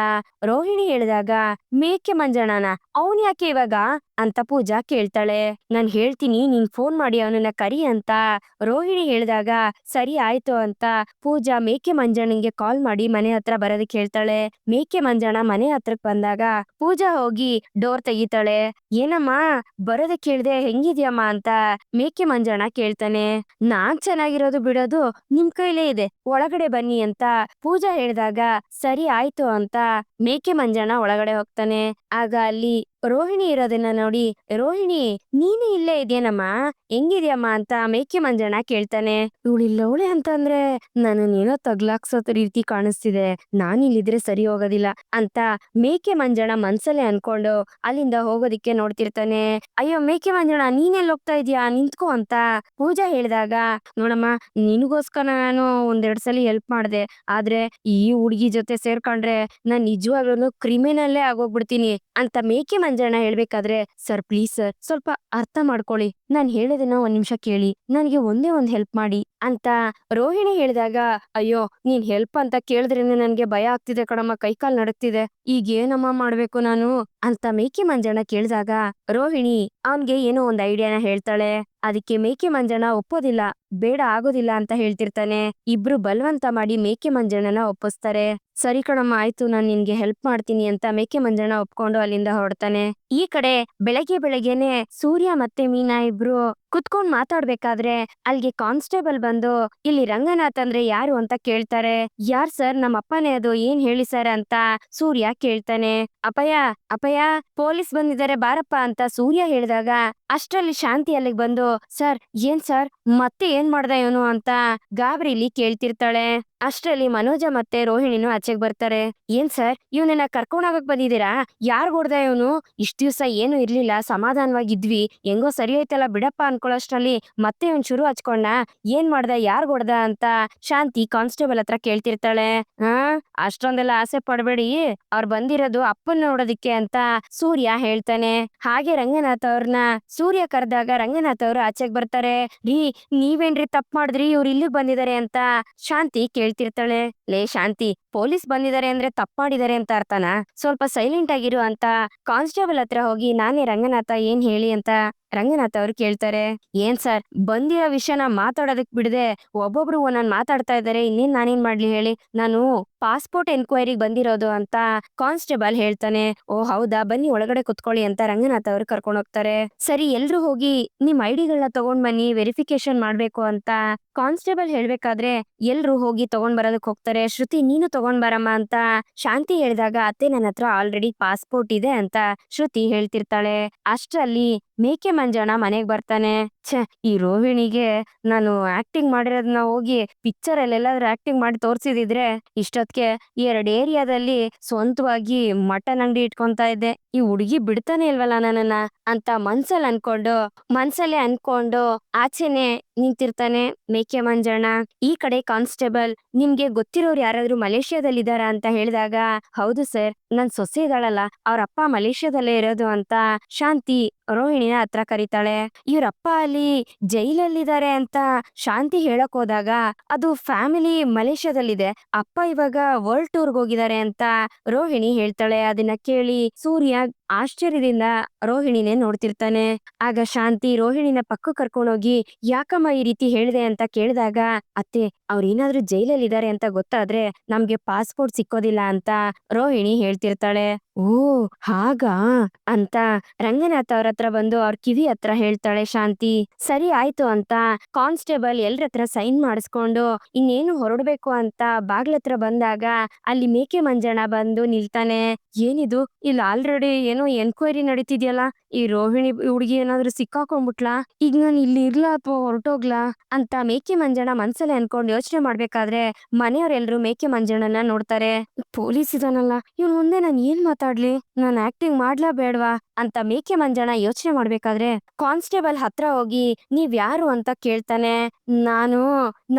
ರೋಹಿಣಿ ಹೇಳಿದಾಗ, ಮೇಕೆ ಮಂಜಣ್ಣನ ಅವನ್ ಯಾಕೆ ಇವಾಗ ಅಂತ ಪೂಜಾ ಕೇಳ್ತಾಳೆ. ನಾನ್ ಹೇಳ್ತೀನಿ, ನೀನ್ ಫೋನ್ ಮಾಡಿ ಅವನನ್ನ ಕರಿ ಅಂತ ರೋಹಿಣಿ ಹೇಳಿದಾಗ ಸರಿ ಆಯ್ತು ಅಂತ ಪೂಜಾ ಮೇಕೆ ಮಂಜಣ್ಣಂಗೆ ಕಾಲ್ ಮಾಡಿ ಮನೆ ಹತ್ರ ಬರೋದಕ್ಕೆ ಹೇಳ್ತಾಳೆ. ಮೇಕೆ ಮಂಜಣ್ಣ ಮನೆ ಹತ್ರಕ್ ಬಂದಾಗ ಪೂಜಾ ಹೋಗಿ ಡೋರ್ ತೆಗಿತಾಳೆ. ಏನಮ್ಮ ಬರೋದಕ್ಕೆ ಹೇಳ್ದೆ, ಹೆಂಗಿದ್ಯಮ್ಮ ಅಂತ ಮೇಕೆ ಮಂಜಣ್ಣ ಕೇಳ್ತಾನೆ. ನಾನ್ ಚೆನ್ನಾಗಿರೋದು ಬಿಡೋದು ನಿಮ್ ಕೈಲೇ ಇದೆ, ಒಳಗಡೆ ಬನ್ನಿ ಅಂತ ಪೂಜಾ ಹೇಳಿದಾಗ ಸರಿ ಆಯ್ತು ಅಂತ ಮೇಕೆ ಮಂಜಣ್ಣ ಒಳಗಡೆ ಹೋಗ್ತಾನೆ. ಆಗ ಅಲ್ಲಿ ರೋಹಿಣಿ ಇರೋದನ್ನ ನೋಡಿ, ರೋಹಿಣಿ ನೀನು ಇಲ್ಲೇ ಇದ್ಯೇನಮ್ಮ, ಹೆಂಗಿದ್ಯಮ್ಮ ಅಂತ ಮೇಕೆ ಮಂಜಣ್ಣ ಕೇಳ್ತಾನೆ. ಇವಳಿಲ್ಲವಳೆ ಅಂತಂದ್ರೆ ನನ್ನನ್ನೇನೋ ತಗ್ಲಾಕ್ಸೋ ರೀತಿ ಕಾಣಿಸ್ತಿದೆ, ನಾನಿಲ್ಲಿದ್ರೆ ಸರಿ ಹೋಗೋದಿಲ್ಲ ಅಂತ ಮೇಕೆ ಮಂಜಣ್ಣ ಮನ್ಸಲ್ಲೇ ಅನ್ಕೊಂಡು ಅಲ್ಲಿಂದ ಹೋಗೋದಿಕ್ಕೆ ನೋಡ್ತಿರ್ತಾನೆ. ಅಯ್ಯೋ ಮೇಕೆ ಮಂಜಣ್ಣ ನೀನೆಲ್ಲ ಹೋಗ್ತಾ ಇದೀಯಾ, ನಿಂತ್ಕೋ ಅಂತ ಪೂಜಾ ಹೇಳಿದಾಗ, ನೋಡಮ್ಮ ನಿನಗೋಸ್ಕರ ನಾನು ಒಂದೆರಡ್ ಸಲ ಹೆಲ್ಪ್ ಮಾಡ್ದೆ, ಆದ್ರೆ ಈ ಹುಡ್ಗಿ ಜೊತೆ ಸೇರ್ಕೊಂಡ್ರೆ ನಾನ್ ನಿಜವಾಗ್ಲೂ ಕ್ರಿಮಿನಲ್ಲೇ ಆಗೋಗ್ಬಿಡ್ತೀನಿ ಅಂತ ಮೇಕೆ ಮಂಜಣ್ಣ ಹೇಳ್ಬೇಕಾದ್ರೆ, ಸರ್ ಪ್ಲೀಸ್ ಸರ್ ಸ್ವಲ್ಪ ಅರ್ಥ ಮಾಡ್ಕೊಳ್ಳಿ, ನಾನ್ ಹೇಳೋದನ್ನ ಒಂದ್ ನಿಮಿಷ ಕೇಳಿ, ನನ್ಗೆ ಒಂದೇ ಒಂದ್ ಹೆಲ್ಪ್ ಮಾಡಿ ಅಂತ ರೋಹಿಣಿ ಹೇಳಿದಾಗ, ಅಯ್ಯೋ ನೀನ್ ಹೆಲ್ಪ್ ಅಂತ ಕೇಳಿದ್ರೇನೆ ನನ್ಗೆ ಭಯ ಆಗ್ತಿದೆ ಕಣಮ್ಮ, ಕೈಕಾಲ್ ನಡಕ್ತಿದೆ, ಈಗ ಏನಮ್ಮ ಮಾಡ್ಬೇಕು ನಾನು ಅಂತ ಮೇಕೆ ಮಂಜಣ್ಣ ಕೇಳಿದಾಗ ರೋಹಿಣಿ ಅವನ್ಗೆ ಏನೋ ಒಂದ್ ಐಡಿಯಾನ ಹೇಳ್ತಾಳೆ. ಅದಕ್ಕೆ ಮೇಕೆ ಮಂಜಣ್ಣ ಒಪ್ಪೋದಿಲ್ಲ, ಬೇಡ ಆಗೋದಿಲ್ಲ ಅಂತ ಹೇಳ್ತಿರ್ತಾನೆ. ಇಬ್ರು ಬಲವಂತ ಮಾಡಿ ಮೇಕೆ ಮಂಜಣ್ಣನ ಒಪ್ಪಿಸ್ತಾರೆ. ಸರಿ ಕಣಮ್ಮ ಆಯ್ತು, ನಾನ್ ನಿನ್ಗೆ ಹೆಲ್ಪ್ ಮಾಡ್ತೀನಿ ಅಂತ ಮೇಕೆ ಮಂಜಣ್ಣ ಒಪ್ಕೊಂಡು ಅಲ್ಲಿಂದ ಹೊರಡ್ತಾನೆ. ಈ ಕಡೆ ಬೆಳಗ್ಗೆನೆ ಸೂರ್ಯ ಮತ್ತೆ ಮೀನಾ ಇಬ್ರು ಕುತ್ಕೊಂಡ್ ಮಾತಾಡ್ಬೇಕಾದ್ರೆ ಅಲ್ಲಿಗೆ ಕಾನ್ಸ್ಟೇಬಲ್ ಬಂದು ಇಲ್ಲಿ ರಂಗನಾಥ್ ಅಂದ್ರೆ ಯಾರು ಅಂತ ಕೇಳ್ತಾರೆ. ಯಾರ್ ಸರ್, ನಮ್ಮ ಅಪ್ಪನೇ ಅದು, ಏನ್ ಹೇಳಿ ಸರ್ ಅಂತ ಸೂರ್ಯ ಕೇಳ್ತಾನೆ. ಅಪಯ ಅಪಯ ಪೊಲೀಸ್ ಬಂದಿದ್ದಾರೆ ಬಾರಪ್ಪ ಅಂತ ಸೂರ್ಯ ಹೇಳಿದಾಗ ಅಷ್ಟ್ರಲ್ಲಿ ಶಾಂತಿ ಅಲ್ಲಿಗೆ ಬಂದು, ಸರ್ ಏನ್ ಸರ್ ಮತ್ತೆ ಏನ್ ಮಾಡ್ದ ಇವನು ಅಂತ ಗಾಬರಿಲಿ ಕೇಳ್ತಿರ್ತಾಳೆ. ಅಷ್ಟ್ರಲ್ಲಿ ಮನೋಜ ಮತ್ತೆ ರೋಹಿಣಿನೂ ಆಚೆಗ್ ಬರ್ತಾರೆ. ಏನ್ ಸರ್ ಇವನನ್ನ ಕರ್ಕೊಂಡೋಗಕ್ ಬಂದಿದ್ದೀರಾ, ಯಾರ್ ಹೊಡ್ದ ಇವನು, ಇಷ್ಟ ದಿವ್ಸ ಏನು ಇರ್ಲಿಲ್ಲ, ಸಮಾಧಾನವಾಗಿದ್ವಿ, ಹೆಂಗೋ ಸರಿ ಹೋಯ್ತಲ್ಲ ಬಿಡಪ್ಪ ಅನ್ಕೊಳ್ಳೋಷ್ಟ್ರಲ್ಲಿ ಮತ್ತೆ ಇವನ್ ಶುರು ಹಚ್ಕೊಂಡ, ಏನ್ ಮಾಡ್ದ ಯಾರ್ ಹೊಡ್ದ ಅಂತ ಶಾಂತಿ ಕಾನ್ಸ್ಟೇಬಲ್ ಹತ್ರ ಕೇಳ್ತಿರ್ತಾಳೆ. ಹಾ ಅಷ್ಟೊಂದೆಲ್ಲ ಆಸೆ ಪಡ್ಬೇಡಿ, ಅವ್ರು ಬಂದಿರೋದು ಅಪ್ಪನ್ ನೋಡೋದಿಕ್ಕೆ ಅಂತ ಸೂರ್ಯ ಹೇಳ್ತಾನೆ. ಹಾಗೆ ರಂಗನಾಥ್ ಅವ್ರನ್ನ ಸೂರ್ಯ ಕರೆದಾಗ ರಂಗನಾಥ್ ಅವ್ರು ಆಚೆಗ್ ಬರ್ತಾರೆ. ರೀ ನೀವೇನ್ರಿ ತಪ್ಪು ಮಾಡಿದ್ರಿ, ಇವ್ರು ಇಲ್ಲಿಗೆ ಬಂದಿದ್ದಾರೆ ಅಂತ ಶಾಂತಿ ಕೇಳ್ತಿರ್ತಾಳೆ. ಲೇ ಶಾಂತಿ, ಪೊಲೀಸ್ ಬಂದಿದ್ದಾರೆ ಅಂದ್ರೆ ತಪ್ಪು ಮಾಡಿದ್ದಾರೆ ಅಂತ ಅರ್ಥನಾ, ಸ್ವಲ್ಪ ಸೈಲೆಂಟ್ ಆಗಿರು ಅಂತ ಕಾನ್ಸ್ಟೇಬಲ್ ಹತ್ರ ಹೋಗಿ, ನಾನೇ ರಂಗನಾಥ ಏನ್ ಹೇಳಿ ಅಂತ ರಂಗನಾಥ್ ಅವ್ರು ಕೇಳ್ತಾರೆ. ಏನ್ ಸರ್ ಬಂದಿರೋ ವಿಷಯನ ಮಾತಾಡೋದಕ್ ಬಿಡದೆ ಒಬ್ಬೊಬ್ರು ಒಂದೊಂದ್ ಮಾತಾಡ್ತಾ ಇದ್ದಾರೆ, ಇನ್ನೇನ್ ನಾನೇನ್ ಮಾಡ್ಲಿ ಹೇಳಿ, ನಾನು ಪಾಸ್ಪೋರ್ಟ್ ಎನ್ಕ್ವೈರಿಗೆ ಬಂದಿರೋದು ಅಂತ ಕಾನ್ಸ್ಟೇಬಲ್ ಹೇಳ್ತಾನೆ. ಓ ಹೌದಾ, ಬನ್ನಿ ಒಳಗಡೆ ಕುತ್ಕೊಳ್ಳಿ ಅಂತ ರಂಗನಾಥ್ ಅವ್ರು ಕರ್ಕೊಂಡು ಹೋಗ್ತಾರೆ. ಸರಿ ಎಲ್ರು ಹೋಗಿ ನಿಮ್ ಐಡಿಗಳನ್ನ ತಗೊಂಡ್ ಬನ್ನಿ, ವೆರಿಫಿಕೇಶನ್ ಮಾಡ್ಬೇಕು ಅಂತ ಕಾನ್ಸ್ಟೇಬಲ್ ಹೇಳ್ಬೇಕಾದ್ರೆ ಎಲ್ರು ಹೋಗಿ ತಗೊಂಡ್ ಬರೋದಕ್ ಹೋಗ್ತಾರೆ. ಶ್ರುತಿ ನೀನು ತಗೊಂಡ್ ಬರಮ್ಮ ಅಂತ ಶಾಂತಿ ಹೇಳಿದಾಗ, ಅತ್ತೆ ನನ್ನ ಹತ್ರ ಆಲ್ರೆಡಿ ಪಾಸ್ಪೋರ್ಟ್ ಇದೆ ಅಂತ ಶ್ರುತಿ ಹೇಳ್ತಿರ್ತಾಳೆ. ಅಷ್ಟ್ರಲ್ಲಿ ಮೇಕೆ ಮಂಜಣ್ಣ ಮನೆಗ್ ಬರ್ತಾನೆ. ಛೆ, ಈ ರೋಹಿಣಿಗೆ ನಾನು ಆಕ್ಟಿಂಗ್ ಮಾಡಿರೋದನ್ನ ಹೋಗಿ ಪಿಕ್ಚರ್ ಎಲ್ಲಾದ್ರೂ ಆಕ್ಟಿಂಗ್ ಮಾಡಿ ತೋರ್ಸಿದಿದ್ರೆ ಇಷ್ಟೊತ್ಗೆ 2 ಏರಿಯಾದಲ್ಲಿ ಸ್ವಂತವಾಗಿ ಮಟನ್ ಅಂಗಡಿ ಇಟ್ಕೊಂತ ಇದ್ದೆ, ಈ ಹುಡುಗಿ ಬಿಡ್ತಾನೆ ಇಲ್ವಲ್ಲ ನನ್ನನ್ನ ಅಂತ ಮನ್ಸಲ್ಲೇ ಅನ್ಕೊಂಡು ಆಚೆನೆ ನಿಂತಿರ್ತಾನೆ ಮೇಕೆ ಮಂಜಣ್ಣ. ಈ ಕಡೆ ಕಾನ್ಸ್ಟೇಬಲ್, ನಿಮ್ಗೆ ಗೊತ್ತಿರೋರು ಯಾರಾದ್ರೂ ಮಲೇಷ್ಯಾದಲ್ಲಿ ಇದಾರ ಅಂತ ಹೇಳಿದಾಗ, ಹೌದು ಸರ್ ನನ್ ಸೊಸೆ ಇದಾಳಲ್ಲ ಅವ್ರ ಅಪ್ಪ ಮಲೇಷ್ಯಾದಲ್ಲೇ ಇರೋದು ಅಂತ ಶಾಂತಿ ರೋಹಿಣಿನ ಹತ್ರ ಕರೀತಾಳೆ. ಇವ್ರಪ್ಪ ಅಲ್ಲಿ ಜೈಲಲ್ಲಿದ್ದಾರೆ ಅಂತ ಶಾಂತಿ ಹೇಳಕ್ ಹೋದಾಗ, ಅದು ಫ್ಯಾಮಿಲಿ ಮಲೇಷ್ಯಾದಲ್ಲಿದೆ, ಅಪ್ಪ ಇವಾಗ ವರ್ಲ್ಡ್ ಟೂರ್ಗ್ ಹೋಗಿದ್ದಾರೆ ಅಂತ ರೋಹಿಣಿ ಹೇಳ್ತಾಳೆ. ಅದನ್ನ ಕೇಳಿ ಸೂರ್ಯ ಆಶ್ಚರ್ಯದಿಂದ ರೋಹಿಣಿನೇ ನೋಡ್ತಿರ್ತಾನೆ. ಆಗ ಶಾಂತಿ ರೋಹಿಣಿನ ಪಕ್ಕ ಕರ್ಕೊಂಡೋಗಿ, ಯಾಕಮ್ಮ ಈ ರೀತಿ ಹೇಳಿದೆ ಅಂತ ಕೇಳಿದಾಗ, ಅತ್ತೆ ಅವ್ರೇನಾದ್ರೂ ಜೈಲಲ್ಲಿ ಇದಾರೆ ಅಂತ ಗೊತ್ತಾದ್ರೆ ನಮ್ಗೆ ಪಾಸ್ಪೋರ್ಟ್ ಸಿಕ್ಕೋದಿಲ್ಲ ಅಂತ ರೋಹಿಣಿ ಹೇಳ್ತಿರ್ತಾಳೆ. ಓ ಹಾಗಾ ಅಂತ ರಂಗನಾಥ್ ಅವ್ರ ಹತ್ರ ಬಂದು ಅವ್ರ ಕಿವಿ ಹತ್ರ ಹೇಳ್ತಾಳೆ ಶಾಂತಿ. ಸರಿ ಆಯ್ತು ಅಂತ ಕಾನ್ಸ್ಟೇಬಲ್ ಎಲ್ರ ಹತ್ರ ಸೈನ್ ಮಾಡಿಸ್ಕೊಂಡು ಇನ್ನೇನು ಹೊರಡ್ಬೇಕು ಅಂತ ಬಾಗ್ಲತ್ರ ಬಂದಾಗ ಅಲ್ಲಿ ಮೇಕೆ ಮಂಜಣ್ಣ ಬಂದು ನಿಲ್ತಾನೆ. ಏನಿದು, ಇಲ್ಲಿ ಆಲ್ರೆಡಿ ಏನೋ ಎನ್ಕ್ವೈರಿ ನಡೀತಿದ್ಯಲ್ಲ, ಈ ರೋಹಿಣಿ ಹುಡುಗಿ ಏನಾದ್ರೂ ಸಿಕ್ಕಾಕೊಂಡ್ಬಿಟ್ಲಾ, ಈಗ ನಾನು ಇಲ್ಲಿ ಇರ್ಲಾ ಅಥವಾ ಹೊರಟೋಗ್ಲಾ ಅಂತ ಮೇಕೆ ಮಂಜಣ್ಣ ಮನ್ಸಲ್ಲೇ ಅನ್ಕೊಂಡು ಯೋಚನೆ ಮಾಡ್ಬೇಕಾದ್ರೆ ಮನೆಯವರೆಲ್ರು ಮೇಕೆ ಮಂಜಣ್ಣನ ನೋಡ್ತಾರೆ. ಪೊಲೀಸ್ ಇದಾನಲ್ಲ, ಇವ್ನ ಮುಂದೆ ನಾನು ಏನ್ ಮಾತಾಡ್ಲಿ, ನಾನು ಆಕ್ಟಿಂಗ್ ಮಾಡ್ಲಾ ಬೇಡ್ವಾ ಅಂತ ಮೇಕೆ ಮಂಜಣ್ಣ ಯೋಚನೆ ಮಾಡ್ಬೇಕಾದ್ರೆ ಕಾನ್ಸ್ಟೇಬಲ್ ಹತ್ರ ಹೋಗಿ ನೀವ್ ಯಾರು ಅಂತ ಕೇಳ್ತಾನೆ. ನಾನು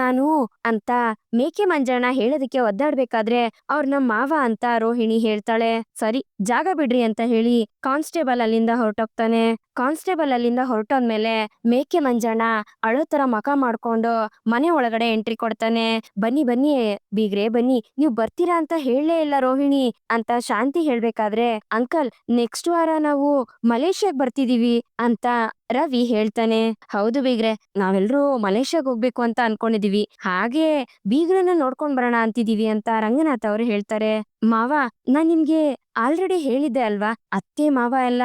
ನಾನು ಅಂತ ಮೇಕೆ ಮಂಜಣ್ಣ ಹೇಳೋದಕ್ಕೆ ಒದ್ದಾಡ್ಬೇಕಾದ್ರೆ ಅವ್ರ ನಮ್ ಮಾವ ಅಂತ ರೋಹಿಣಿ ಹೇಳ್ತಾಳೆ. ಸರಿ ಜಾಗ ಬಿಡ್ರಿ ಅಂತ ಹೇಳಿ ಕಾನ್ಸ್ಟೇಬಲ್ ಅಲ್ಲಿಂದ ಹೊರಟೋಗ್ತಾನೆ. ಕಾನ್ಸ್ಟೇಬಲ್ ಅಲ್ಲಿಂದ ಹೊರಟೋದ್ಮೇಲೆ ಮೇಕೆ ಮಂಜಣ್ಣ ಅಳೋ ತರ ಮಕ ಮಾಡ್ಕೊಂಡು ಮನೆ ಒಳಗಡೆ ಎಂಟ್ರಿ ಕೊಡ್ತಾನೆ. ಬನ್ನಿ ಬನ್ನಿ ಬೀಗ್ರೆ ಬನ್ನಿ, ನೀವ್ ಬರ್ತೀರಾ ಅಂತ ಹೇಳಲೇ ಇಲ್ಲ ರೋಹಿಣಿ ಅಂತ ಶಾಂತಿ ಹೇಳ್ಬೇಕಾದ್ರೆ ಅಂಕಲ್ ನೆಕ್ಸ್ಟ್ ವಾರ ನಾವು ಮಲೇಷ್ಯಾಗ್ ಬರ್ತಿದೀವಿ ಅಂತ ರವಿ ಹೇಳ್ತಾನೆ. ಹೌದು ಬೀಗ್ರೆ, ನಾವೆಲ್ರೂ ಮಲೇಷ್ಯಾಗ್ ಹೋಗ್ಬೇಕು ಅಂತ ಅನ್ಕೊಂಡಿದೀವಿ, ಹಾಗೆ ಬೀಗ್ರನ್ನ ನೋಡ್ಕೊಂಡ್ ಬರೋಣ ಅಂತಿದೀವಿ ಅಂತ ರಂಗನಾಥ್ ಅವರು ಹೇಳ್ತಾರೆ. ಮಾವ, ನಾನ್ ನಿಮ್ಗೆ ಆಲ್ರೆಡಿ ಹೇಳಿದ್ದೆ ಅಲ್ವಾ, ಅತ್ತೆ ಮಾವ ಎಲ್ಲ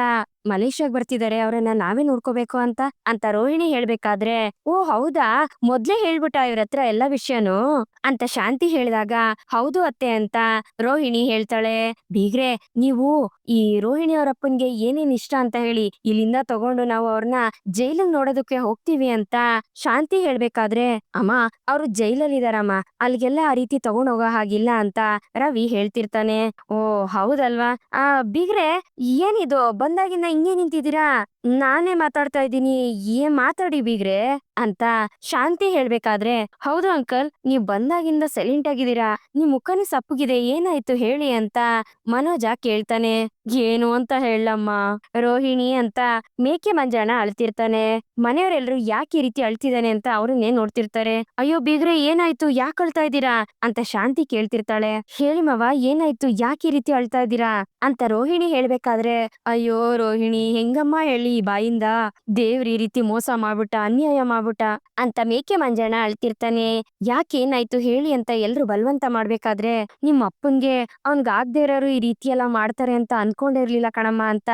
ಮಲೇಷ್ಯಾಗ್ ಬರ್ತಿದಾರೆ, ಅವ್ರನ್ನ ನಾವೇ ನೋಡ್ಕೋಬೇಕು ಅಂತ ರೋಹಿಣಿ ಹೇಳ್ಬೇಕಾದ್ರೆ ಓ ಹೌದಾ, ಮೊದ್ಲೇ ಹೇಳ್ಬಿಟ್ಟ ಇವ್ರ ಹತ್ರ ಎಲ್ಲಾ ವಿಷಯನೂ ಅಂತ ಶಾಂತಿ ಹೇಳಿದಾಗ ಹೌದು ಅತ್ತೆ ಅಂತ ರೋಹಿಣಿ ಹೇಳ್ತಾಳೆ. ಬೀಗ್ರೆ, ನೀವು ಈ ರೋಹಿಣಿ ಅವರಪ್ಪನ್ಗೆ ಏನೇನ್ ಇಷ್ಟ ಅಂತ ಹೇಳಿ, ಇಲ್ಲಿಂದ ತಗೊಂಡು ನಾವು ಅವ್ರನ್ನ ಜೈಲಿಗೆ ನೋಡೋದಕ್ಕೆ ಹೋಗ್ತೀವಿ ಅಂತ ಶಾಂತಿ ಹೇಳ್ಬೇಕಾದ್ರೆ ಅಮ್ಮ ಅವ್ರು ಜೈಲಲ್ಲಿ ಇದಾರಮ್ಮ, ಅಲ್ಲಿಗೆಲ್ಲ ಆ ರೀತಿ ತಗೊಂಡ್ ಹೋಗೋ ಹಾಗಿಲ್ಲ ಅಂತ ರವಿ ಹೇಳ್ತಿರ್ತಾನೆ. ಓ ಹೌದಲ್ವಾ, ಬೀಗ್ರೆ ಏನಿದು ಬಂದಾಗಿಂದ ಹಿಂಗೆ ನಿಂತಿದ್ದೀರಾ, ನಾನೇ ಮಾತಾಡ್ತಾ ಇದ್ದೀನಿ, ಏನ್ ಮಾತಾಡಿ ಬೀಗ್ರೆ ಅಂತ ಶಾಂತಿ ಹೇಳ್ಬೇಕಾದ್ರೆ ಹೌದು ಅಂಕಲ್, ನೀವ್ ಬಂದಾಗಿಂದ ಸೈಲೆಂಟ್ ಆಗಿದ್ದೀರಾ, ನಿಮ್ ಮುಖನೂ ಸಪ್ಪಗಿದೆ, ಏನಾಯ್ತು ಹೇಳಿ ಅಂತ ಮನೋಜ ಕೇಳ್ತಾನೆ. ಏನು ಅಂತ ಹೇಳಮ್ಮ ರೋಹಿಣಿ ಅಂತ ಮೇಕೆ ಮಂಜಣ್ಣ ಅಳ್ತಿರ್ತಾನೆ. ಮನೆಯವರೆಲ್ರು ಯಾಕೆ ಈ ರೀತಿ ಅಳ್ತಿದ್ದಾನೆ ಅಂತ ಅವ್ರನ್ನೇ ನೋಡ್ತಿರ್ತಾರೆ. ಅಯ್ಯೋ ಬೀಗ್ರೆ ಏನಾಯ್ತು, ಯಾಕೆ ಅಳ್ತಾ ಇದ್ದೀರಾ ಅಂತ ಶಾಂತಿ ಕೇಳ್ತಿರ್ತಾಳೆ. ಹೇಳಿ ಮವ ಏನಾಯ್ತು, ಯಾಕೆ ಈ ರೀತಿ ಅಳ್ತಾ ಇದ್ದೀರಾ ಅಂತ ರೋಹಿಣಿ ಹೇಳ್ಬೇಕಾದ್ರೆ ಅಯ್ಯೋ ರೋಹಿಣಿ ಹೆಂಗಮ್ಮ ಹೇಳಿ ಬಾಯಿಂದ, ದೇವ್ರ ಈ ರೀತಿ ಮೋಸ ಮಾಡ್ಬಿಟ್ಟ, ಅನ್ಯಾಯ ಮಾಡ್ಬಿಟ್ಟ ಅಂತ ಮೇಕೆ ಮಂಜಣ್ಣ ಅಳ್ತಿರ್ತಾನೆ. ಯಾಕೇನಾಯ್ತು ಹೇಳಿ ಅಂತ ಎಲ್ರು ಬಲವಂತ ಮಾಡ್ಬೇಕಾದ್ರೆ ನಿಮ್ ಅಪ್ಪನ್ಗೆ ಅವ್ನ್ಗಾಗ್ದೇ ಇರೋರು ಈ ರೀತಿ ಎಲ್ಲ ಮಾಡ್ತಾರೆ ಅಂತ ಅನ್ಕೊಂಡಿರ್ಲಿಲ್ಲ ಕಣಮ್ಮ ಅಂತ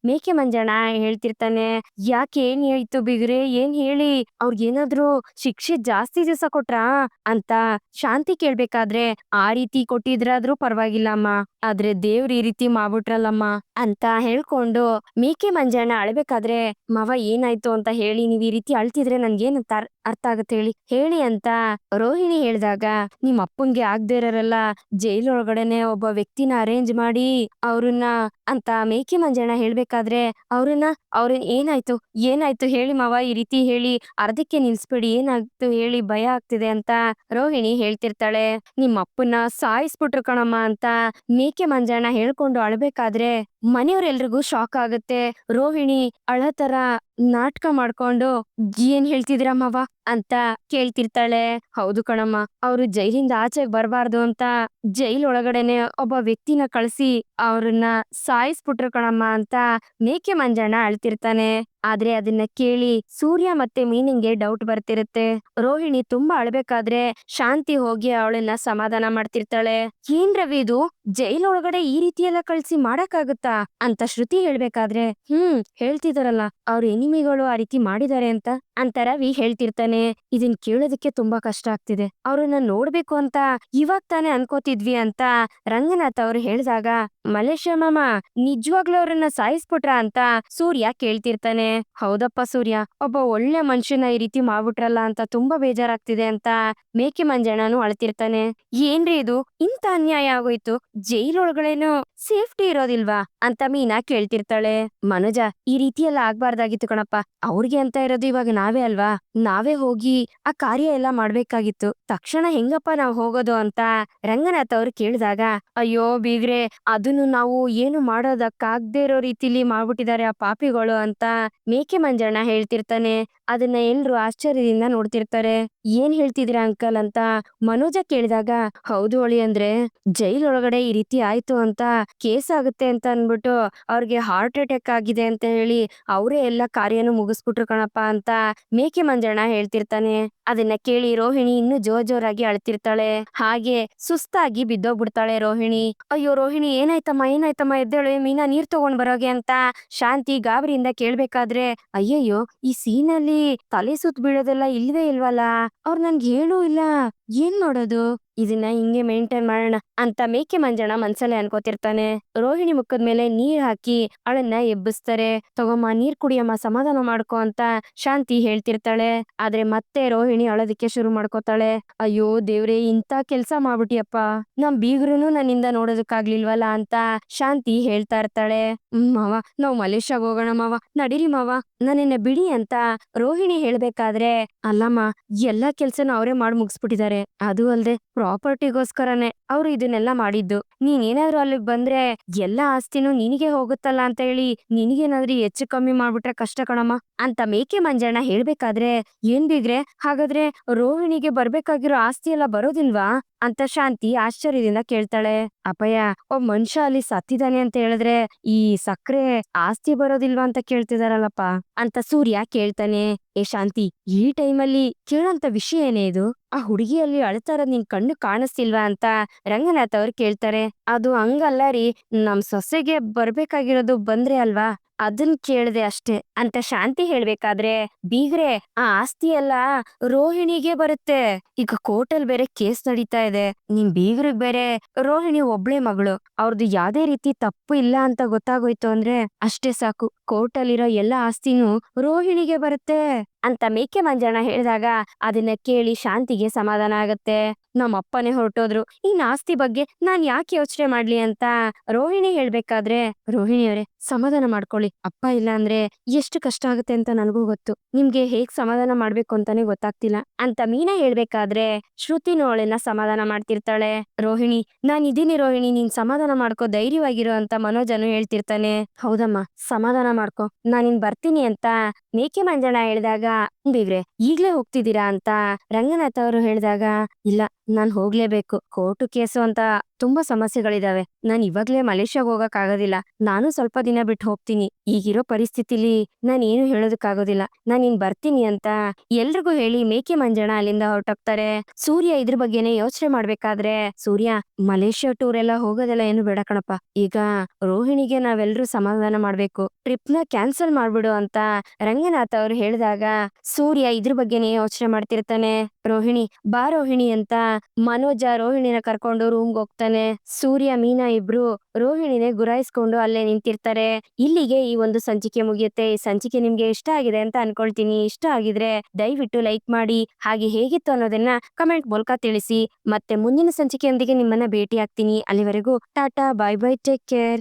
ಮೇಕೆ ಮಂಜಣ್ಣ ಹೇಳ್ತಿರ್ತಾನೆ. ಯಾಕೆ ಏನ್ ಹೇಳ್ತು ಬಿಗ್ರೆ, ಏನ್ ಹೇಳಿ, ಅವ್ರಿಗೇನಾದ್ರೂ ಶಿಕ್ಷೆ ಜಾಸ್ತಿ ದಿವಸ ಕೊಟ್ರಾ ಅಂತ ಶಾಂತಿ ಕೇಳ್ಬೇಕಾದ್ರೆ ಆ ರೀತಿ ಕೊಟ್ಟಿದ್ರಾದ್ರೂ ಪರವಾಗಿಲ್ಲ ಅಮ್ಮ, ಆದ್ರೆ ದೇವ್ರ ಈ ರೀತಿ ಮಾಡ್ಬಿಟ್ರಲ್ಲಮ್ಮ ಅಂತ ಹೇಳ್ಕೊಂಡು ಮೇಕೆ ಮಂಜಣ್ಣ ಅಳ್ಬೇಕಾದ್ರೆ ಮವ ಏನಾಯ್ತು ಅಂತ ಹೇಳಿ, ನೀವ್ ಈ ರೀತಿ ಅಳ್ತಿದ್ರೆ ನನ್ಗೇನ್ ಅರ್ಥ ಆಗತ್ತೆ ಹೇಳಿ ಅಂತ ರೋಹಿಣಿ ಹೇಳಿದಾಗ ನಿಮ್ ಅಪ್ಪನ್ಗೆ ಆಗ್ದೇ ಇರೋರೆಲ್ಲ ಜೈಲೊಳಗಡೆನೆ ಒಬ್ಬ ವ್ಯಕ್ತಿನ ಅರೇಂಜ್ ಮಾಡಿ ಅವ್ರನ್ನ ಅಂತ ಮೇಕೆ ಮಂಜಣ್ಣ ಹೇಳ್ಬೇಕಾದ್ರೆ ಅವ್ರ ಏನಾಯ್ತು ಏನಾಯ್ತು ಹೇಳಿ ಮಾವ, ಈ ರೀತಿ ಹೇಳಿ ಅರ್ಧಕ್ಕೆ ನಿಲ್ಸ್ಬೇಡಿ, ಏನಾಯ್ತು ಹೇಳಿ, ಭಯ ಆಗ್ತಿದೆ ಅಂತ ರೋಹಿಣಿ ಹೇಳ್ತಿರ್ತಾಳೆ. ನಿಮ್ ಅಪ್ಪನ್ನ ಸಾಯಿಸ್ಬಿಟ್ರು ಕಣಮ್ಮ ಅಂತ ಮೇಕೆ ಮಂಜಣ್ಣ ಹೇಳ್ಕೊಂಡು ಅಳ್ಬೇಕಾದ್ರೆ ಮನೆಯವ್ರೆಲ್ರಿಗೂ ಶಾಕ್ ಆಗುತ್ತೆ. ರೋಹಿಣಿ ಅಳತರ ನಾಟಕ ಮಾಡ್ಕೊಂಡು ಏನ್ ಹೇಳ್ತಿದ್ದೀರಾ ಮಾವ ಅಂತ ಕೇಳ್ತಿರ್ತಾಳೆ. ಹೌದು ಕಣಮ್ಮ, ಅವ್ರು ಜೈಲಿಂದ ಆಚೆಗೆ ಬರಬಾರ್ದು ಅಂತ ಜೈಲ್ ಒಳಗಡೆನೆ ಒಬ್ಬ ವ್ಯಕ್ತಿನ ಕಳ್ಸಿ ಅವ್ರನ್ನ ಸಾಯಿಸ್ಬಿಟ್ರು ಕಣಮ್ಮ ಅಂತ ಮೇಕೆ ಮಂಜಣ್ಣ ಅಳ್ತಿರ್ತಾನೆ. ಆದ್ರೆ ಅದನ್ನ ಕೇಳಿ ಸೂರ್ಯ ಮತ್ತೆ ಮೀನಿಂಗೆ ಡೌಟ್ ಬರ್ತಿರುತ್ತೆ. ರೋಹಿಣಿ ತುಂಬಾ ಅಳ್ಬೇಕಾದ್ರೆ ಶಾಂತಿ ಹೋಗಿ ಅವಳನ್ನ ಸಮಾಧಾನ ಮಾಡ್ತಿರ್ತಾಳೆ. ಏನ್ ರವಿ ಇದು, ಜೈಲ್ ಒಳಗಡೆ ಈ ರೀತಿ ಎಲ್ಲ ಕಳ್ಸಿ ಮಾಡಕ್ಕಾಗುತ್ತಾ ಅಂತ ಶ್ರುತಿ ಹೇಳ್ಬೇಕಾದ್ರೆ ಹೇಳ್ತಿದಾರಲ್ಲ ಅವ್ರ ಎನಿಮಿಗಳು ಆ ರೀತಿ ಮಾಡಿದಾರೆ ಅಂತ ರವಿ ಹೇಳ್ತಿರ್ತಾನೆ. ಇದನ್ ಕೇಳೋದಕ್ಕೆ ತುಂಬಾ ಕಷ್ಟ ಆಗ್ತಿದೆ, ಅವ್ರನ್ನ ನೋಡ್ಬೇಕು ಅಂತ ಇವಾಗ ತಾನೇ ಅನ್ಕೋತಿದ್ವಿ ಅಂತ ರಂಗನಾಥ್ ಅವ್ರು ಹೇಳಿದಾಗ ಮಲೇಶ ಮಾಮ ನಿಜವಾಗ್ಲೂ ಅವ್ರನ್ನ ಸಾಯಿಸ್ಬಿಟ್ರ ಅಂತ ಸೂರ್ಯ ಕೇಳ್ತಿರ್ತಾನೆ. ಹೌದಪ್ಪ ಸೂರ್ಯ, ಒಬ್ಬ ಒಳ್ಳೆ ಮನುಷ್ಯನ ಈ ರೀತಿ ಮಾಡ್ಬಿಟ್ರಲ್ಲ ಅಂತ ತುಂಬಾ ಬೇಜಾರಾಗ್ತಿದೆ ಅಂತ ಮೇಕೆ ಮಂಜಣ್ಣನು ಅಳ್ತಿರ್ತಾನೆ. ಏನ್ರಿ ಇದು, ಇಂತ ಅನ್ಯಾಯ ಆಗೋಯ್ತು, ಜೈಲೊಳಗಡೆನೂ ಸೇಫ್ಟಿ ಇರೋದಿಲ್ವಾ ಅಂತ ಮೀನಾ ಕೇಳ್ತಿರ್ತಾಳೆ. ಮನೋಜ, ಈ ರೀತಿ ಎಲ್ಲ ಆಗ್ಬಾರ್ದಾಗಿತ್ತು ಕಣಪ್ಪ, ಅವ್ರಿಗೆ ಅಂತ ಇರೋದು ಇವಾಗ ನಾವೇ ಅಲ್ವಾ, ನಾವೇ ಹೋಗಿ ಆ ಕಾರ್ಯ ಎಲ್ಲ ಮಾಡ್ಬೇಕಾಗಿತ್ತು, ತಕ್ಷಣ ಹೆಂಗಪ್ಪ ನಾವ್ ಹೋಗೋದು ಅಂತ ರಂಗನಾಥ್ ಅವ್ರು ಕೇಳಿದಾಗ ಅಯ್ಯೋ ಬೀಗ್ರೆ, ಅದನ್ನು ನಾವು ಏನು ಮಾಡೋದಕ್ಕಾಗ್ದೇ ಇರೋ ರೀತಿಲಿ ಮಾಡ್ಬಿಟ್ಟಿದ್ದಾರೆ ಆ ಪಾಪಿಗಳು ಅಂತ ಮೇಕೆ ಮಂಜಣ್ಣ ಹೇಳ್ತಿರ್ತಾನೆ. ಅದನ್ನ ಎಲ್ರು ಆಶ್ಚರ್ಯದಿಂದ ನೋಡ್ತಿರ್ತಾರೆ. ಏನ್ ಹೇಳ್ತಿದ್ದೀರಾ ಅಂಕಲ್ ಅಂತ ಮನೋಜ ಕೇಳಿದಾಗ ಹೌದು ಅಳಿ, ಅಂದ್ರೆ ಜೈಲ್ ಒಳಗಡೆ ಈ ರೀತಿ ಆಯ್ತು ಅಂತ ಕೇಸ್ ಆಗುತ್ತೆ ಅಂತ ಅನ್ಬಿಟ್ಟು ಅವ್ರಿಗೆ ಹಾರ್ಟ್ ಅಟ್ಯಾಕ್ ಆಗಿದೆ ಅಂತ ಹೇಳಿ ಅವರೇ ಎಲ್ಲ ಕಾರ್ಯನು ಮುಗಿಸ್ಬಿಟ್ರು ಕಣಪ್ಪ ಅಂತ ಮೇಕೆ ಮಂಜಣ್ಣ ಹೇಳ್ತಿರ್ತಾನೆ. ಅದನ್ನ ಕೇಳಿ ರೋಹಿಣಿ ಇನ್ನು ಜೋರಾಗಿ ಅಳ್ತಿರ್ತಾಳೆ. ಹಾಗೆ ಸುಸ್ತಾಗಿ ಬಿದ್ದೋಗ್ಬಿಡ್ತಾಳೆ ರೋಹಿಣಿ. ಅಯ್ಯೋ ರೋಹಿಣಿ ಏನಾಯ್ತಮ್ಮ ಎದ್ದೇಳೆ, ಮೀನಾ ನೀರ್ ತಗೊಂಡ್ ಬರೋಗೆ ಅಂತ ಶಾಂತಿ ಗಾಬರಿಯಿಂದ ಕೇಳ್ಬೇಕಾದ್ರೆ ಅಯ್ಯಯ್ಯೋ ಈ ಸೀನಲ್ಲಿ ತಲೆ ಸುತ್ತ ಬೀಳೋದೆಲ್ಲ ಇಲ್ವೇ ಇಲ್ವಲ್ಲ, ಅವ್ರು ನನ್ಗೆ ಹೇಳೂ ಇಲ್ಲ, ಏನ್ ಮಾಡೋದು, ಇದನ್ನ ಹಿಂಗೆ ಮೇಂಟೈನ್ ಮಾಡೋಣ ಅಂತ ಮೇಕೆ ಮಂಜಣ್ಣ ಮನ್ಸಲ್ಲೇ ಅನ್ಕೋತಿರ್ತಾನೆ. ರೋಹಿಣಿ ಮುಖದ ಮೇಲೆ ನೀರ್ ಹಾಕಿ ಅವಳನ್ನ ಎಬ್ಬಿಸ್ತಾರೆ. ತಗೊಮ್ಮ ನೀರ್ ಕುಡಿಯಮ್ಮ, ಸಮಾಧಾನ ಮಾಡ್ಕೊ ಅಂತ ಶಾಂತಿ ಹೇಳ್ತಿರ್ತಾಳೆ. ಆದ್ರೆ ಮತ್ತೆ ರೋಹಿಣಿ ಅಳೋದಿಕ್ಕೆ ಶುರು ಮಾಡ್ಕೋತಾಳೆ. ಅಯ್ಯೋ ದೇವ್ರೆ, ಇಂತ ಕೆಲ್ಸ ಮಾಡ್ಬಿಟ್ಟಿಯಪ್ಪ, ನಮ್ ಬೀಗ್ರುನು ನನ್ನಿಂದ ನೋಡೋದಕ್ಕಾಗ್ಲಿಲ್ವಲ್ಲ ಅಂತ ಶಾಂತಿ ಹೇಳ್ತಾ ಇರ್ತಾಳೆ. ಮಾವ, ನಾವ್ ಮಲೇಷ್ಯಾಗ್ ಹೋಗೋಣ ಮಾವ, ನಡೀರಿ ಮಾವ, ನನ್ನನ್ನ ಬಿಡಿ ಅಂತ ರೋಹಿಣಿ ಹೇಳ್ಬೇಕಾದ್ರೆ, ಅಲ್ಲಮ್ಮ, ಎಲ್ಲಾ ಕೆಲ್ಸನ ಅವರೇ ಮಾಡಿ ಮುಗಿಸ್ಬಿಟ್ಟಿದ್ದಾರೆ. ಅದು ಅಲ್ದೆ ಪ್ರಾಪರ್ಟಿಗೋಸ್ಕರನೇ ಅವ್ರು ಇದನ್ನೆಲ್ಲ ಮಾಡಿದ್ದು. ನೀನೇನಾದ್ರೂ ಅಲ್ಲಿಗ್ ಬಂದ್ರೆ ಎಲ್ಲಾ ಆಸ್ತಿನೂ ನಿನಗೆ ಹೋಗುತ್ತಲ್ಲ ಅಂತ ಹೇಳಿ ನಿನಗೇನಾದ್ರೂ ಹೆಚ್ಚು ಕಮ್ಮಿ ಮಾಡ್ಬಿಟ್ರೆ ಕಷ್ಟ ಕಣಮ್ಮ ಅಂತ ಮೇಕೆ ಮಂಜಣ್ಣ ಹೇಳ್ಬೇಕಾದ್ರೆ, ಏನ್ ಬೀಗ್ರೆ, ಹಾಗಾದ್ರೆ ರೋಹಿಣಿಗೆ ಬರ್ಬೇಕಾಗಿರೋ ಆಸ್ತಿ ಎಲ್ಲ ಬರೋದಿಲ್ವಾ ಅಂತ ಶಾಂತಿ ಆಶ್ಚರ್ಯದಿಂದ ಕೇಳ್ತಾಳೆ. ಅಪ್ಪಯ್ಯ, ಒಬ್ಬ ಮನುಷ್ಯ ಅಲ್ಲಿ ಸತ್ತಿದಾನೆ ಅಂತ ಹೇಳಿದ್ರೆ ಈ ಸಕ್ರೆ ಆಸ್ತಿ ಬರೋದಿಲ್ವಾ ಅಂತ ಕೇಳ್ತಿದಾರಲ್ಲಪ್ಪ ಅಂತ ಸೂರ್ಯ ಕೇಳ್ತಾನೆ. ಏ ಶಾಂತಿ, ಈ ಟೈಮಲ್ಲಿ ಕೇಳೋಂತ ವಿಷಯ ಏನೇ ಇದು? ಆ ಹುಡುಗಿಯಲ್ಲಿ ಅಳ್ತಾ ಇರೋದ್ ನಿನ್ ಕಣ್ಣು ಕಾಣಿಸ್ತಿಲ್ವಾ ಅಂತ ರಂಗನಾಥ್ ಅವ್ರು ಕೇಳ್ತಾರೆ. ಅದು ಹಂಗಲ್ಲ ರೀ, ನಮ್ ಸೊಸೆಗೆ ಬರ್ಬೇಕಾಗಿರೋದು ಬಂದ್ರೆ ಅಲ್ವಾ, ಅದನ್ ಕೇಳ್ದೆ ಅಷ್ಟೇ ಅಂತ ಶಾಂತಿ ಹೇಳ್ಬೇಕಾದ್ರೆ, ಬೀಗ್ರೆ, ಆ ಆಸ್ತಿ ಎಲ್ಲ ರೋಹಿಣಿಗೆ ಬರುತ್ತೆ. ಈಗ ಕೋರ್ಟಲ್ ಬೇರೆ ಕೇಸ್ ನಡೀತಾ ಇದೆ. ನಿಮ್ ಬೀಗ್ರಿಗ್ ಬೇರೆ ರೋಹಿಣಿ ಒಬ್ಳೆ ಮಗಳು. ಅವ್ರದ್ದು ಯಾವ್ದೇ ರೀತಿ ತಪ್ಪು ಇಲ್ಲ ಅಂತ ಗೊತ್ತಾಗೋಯ್ತು ಅಂದ್ರೆ ಅಷ್ಟೇ ಸಾಕು, ಕೋರ್ಟಲ್ಲಿರೋ ಎಲ್ಲ ಆಸ್ತಿನೂ ರೋಹಿಣಿಗೆ ಬರುತ್ತೆ ಅಂತ ಮೇಕೆ ಮಂಜಣ್ಣ ಹೇಳಿದಾಗ ಅದನ್ನ ಕೇಳಿ ಶಾಂತಿಗೆ ಸಮಾಧಾನ ಆಗತ್ತೆ. ನಮ್ಮ ಅಪ್ಪನೇ ಹೊರಟೋದ್ರು, ಇನ್ ಆಸ್ತಿ ಬಗ್ಗೆ ನಾನ್ ಯಾಕೆ ಯೋಚನೆ ಮಾಡ್ಲಿ ಅಂತ ರೋಹಿಣಿ ಹೇಳ್ಬೇಕಾದ್ರೆ, ರೋಹಿಣಿ ಅವರೇ, ಸಮಾಧಾನ ಮಾಡ್ಕೊಳ್ಳಿ. ಅಪ್ಪ ಇಲ್ಲ ಅಂದ್ರೆ ಎಷ್ಟು ಕಷ್ಟ ಆಗುತ್ತೆ ಅಂತ ನನಗೂ ಗೊತ್ತು. ನಿಮ್ಗೆ ಹೇಗ್ ಸಮಾಧಾನ ಮಾಡ್ಬೇಕು ಅಂತಾನೆ ಗೊತ್ತಾಗ್ತಿಲ್ಲ ಅಂತ ಮೀನಾ ಹೇಳ್ಬೇಕಾದ್ರೆ ಶ್ರುತಿನೂ ಅವಳನ್ನ ಸಮಾಧಾನ ಮಾಡ್ತಿರ್ತಾಳೆ. ರೋಹಿಣಿ, ನಾನ್ ಇದೀನಿ ರೋಹಿಣಿ, ನೀನ್ ಸಮಾಧಾನ ಮಾಡ್ಕೋ, ಧೈರ್ಯವಾಗಿರೋ ಅಂತ ಮನೋಜನು ಹೇಳ್ತಿರ್ತಾನೆ. ಹೌದಮ್ಮ, ಸಮಾಧಾನ ಮಾಡ್ಕೋ, ನಾನಿನ್ ಬರ್ತೀನಿ ಅಂತ ಮೇಕೆ ಮಂಜಣ್ಣ ಹೇಳಿದಾಗ, ಬೀಗ್ರೆ ಈಗ್ಲೇ ಹೋಗ್ತಿದ್ದೀರಾ ಅಂತ ರಂಗನಾಥ್ ಅವರು ಹೇಳಿದಾಗ, ಇಲ್ಲ, ನಾನ್ ಹೋಗ್ಲೇಬೇಕು. ಕೋರ್ಟು ಕೇಸು ಅಂತ ತುಂಬಾ ಸಮಸ್ಯೆಗಳಿದಾವೆ. ನಾನ್ ಇವಾಗ್ಲೇ ಮಲೇಷ್ಯಾಗ್ ಹೋಗಕ್ ಆಗೋದಿಲ್ಲ. ನಾನು ಸ್ವಲ್ಪ ದಿನ ಬಿಟ್ಟು ಹೋಗ್ತೀನಿ. ಈಗಿರೋ ಪರಿಸ್ಥಿತಿಲಿ ನಾನ್ ಏನು ಹೇಳೋದಕ್ಕಾಗೋದಿಲ್ಲ. ನಾನ್ ಇನ್ ಬರ್ತೀನಿ ಅಂತ ಎಲ್ರಿಗೂ ಹೇಳಿ ಮೇಕೆ ಮಂಜಣ್ಣ ಅಲ್ಲಿಂದ ಹೊರಟೋಗ್ತಾರೆ. ಸೂರ್ಯ ಇದ್ರ ಬಗ್ಗೆನೆ ಯೋಚನೆ ಮಾಡ್ಬೇಕಾದ್ರೆ, ಸೂರ್ಯ, ಮಲೇಷ್ಯಾ ಟೂರ್ ಎಲ್ಲ ಹೋಗೋದೆಲ್ಲ ಏನು ಬೇಡ ಕಣಪ್ಪ. ಈಗ ರೋಹಿಣಿಗೆ ನಾವೆಲ್ರೂ ಸಮಾಧಾನ ಮಾಡ್ಬೇಕು. ಟ್ರಿಪ್ ನ ಕ್ಯಾನ್ಸಲ್ ಮಾಡ್ಬಿಡು ಅಂತ ರಂಗನಾಥ್ ಅವ್ರು ಹೇಳಿದಾಗ ಸೂರ್ಯ ಇದ್ರ ಬಗ್ಗೆನೇ ಯೋಚನೆ ಮಾಡ್ತಿರ್ತಾನೆ. ರೋಹಿಣಿ, ಬಾ ರೋಹಿಣಿ ಅಂತ ಮನೋಜ ರೋಹಿಣಿನ ಕರ್ಕೊಂಡು ರೂಮ್ಗೆ ಹೋಗ್ತಾನೆ. ಸೂರ್ಯ ಮೀನಾ ಇಬ್ರು ರೋಹಿಣಿನೇ ಗುರಾಯಿಸ್ಕೊಂಡು ಅಲ್ಲೇ ನಿಂತಿರ್ತಾರೆ. ಇಲ್ಲಿಗೆ ಈ ಒಂದು ಸಂಚಿಕೆ ಮುಗಿಯುತ್ತೆ. ಈ ಸಂಚಿಕೆ ನಿಮ್ಗೆ ಇಷ್ಟ ಆಗಿದೆ ಅಂತ ಅನ್ಕೊಳ್ತೀನಿ. ಇಷ್ಟ ಆಗಿದ್ರೆ ದಯವಿಟ್ಟು ಲೈಕ್ ಮಾಡಿ, ಹಾಗೆ ಹೇಗಿತ್ತು ಅನ್ನೋದನ್ನ ಕಮೆಂಟ್ ಮೂಲಕ ತಿಳಿಸಿ. ಮತ್ತೆ ಮುಂದಿನ ಸಂಚಿಕೆಯೊಂದಿಗೆ ನಿಮ್ಮನ್ನ ಭೇಟಿ ಆಗ್ತೀನಿ. ಅಲ್ಲಿವರೆಗೂ ಟಾಟಾ, ಬಾಯ್ ಬಾಯ್, ಟೇಕ್ ಕೇರ್.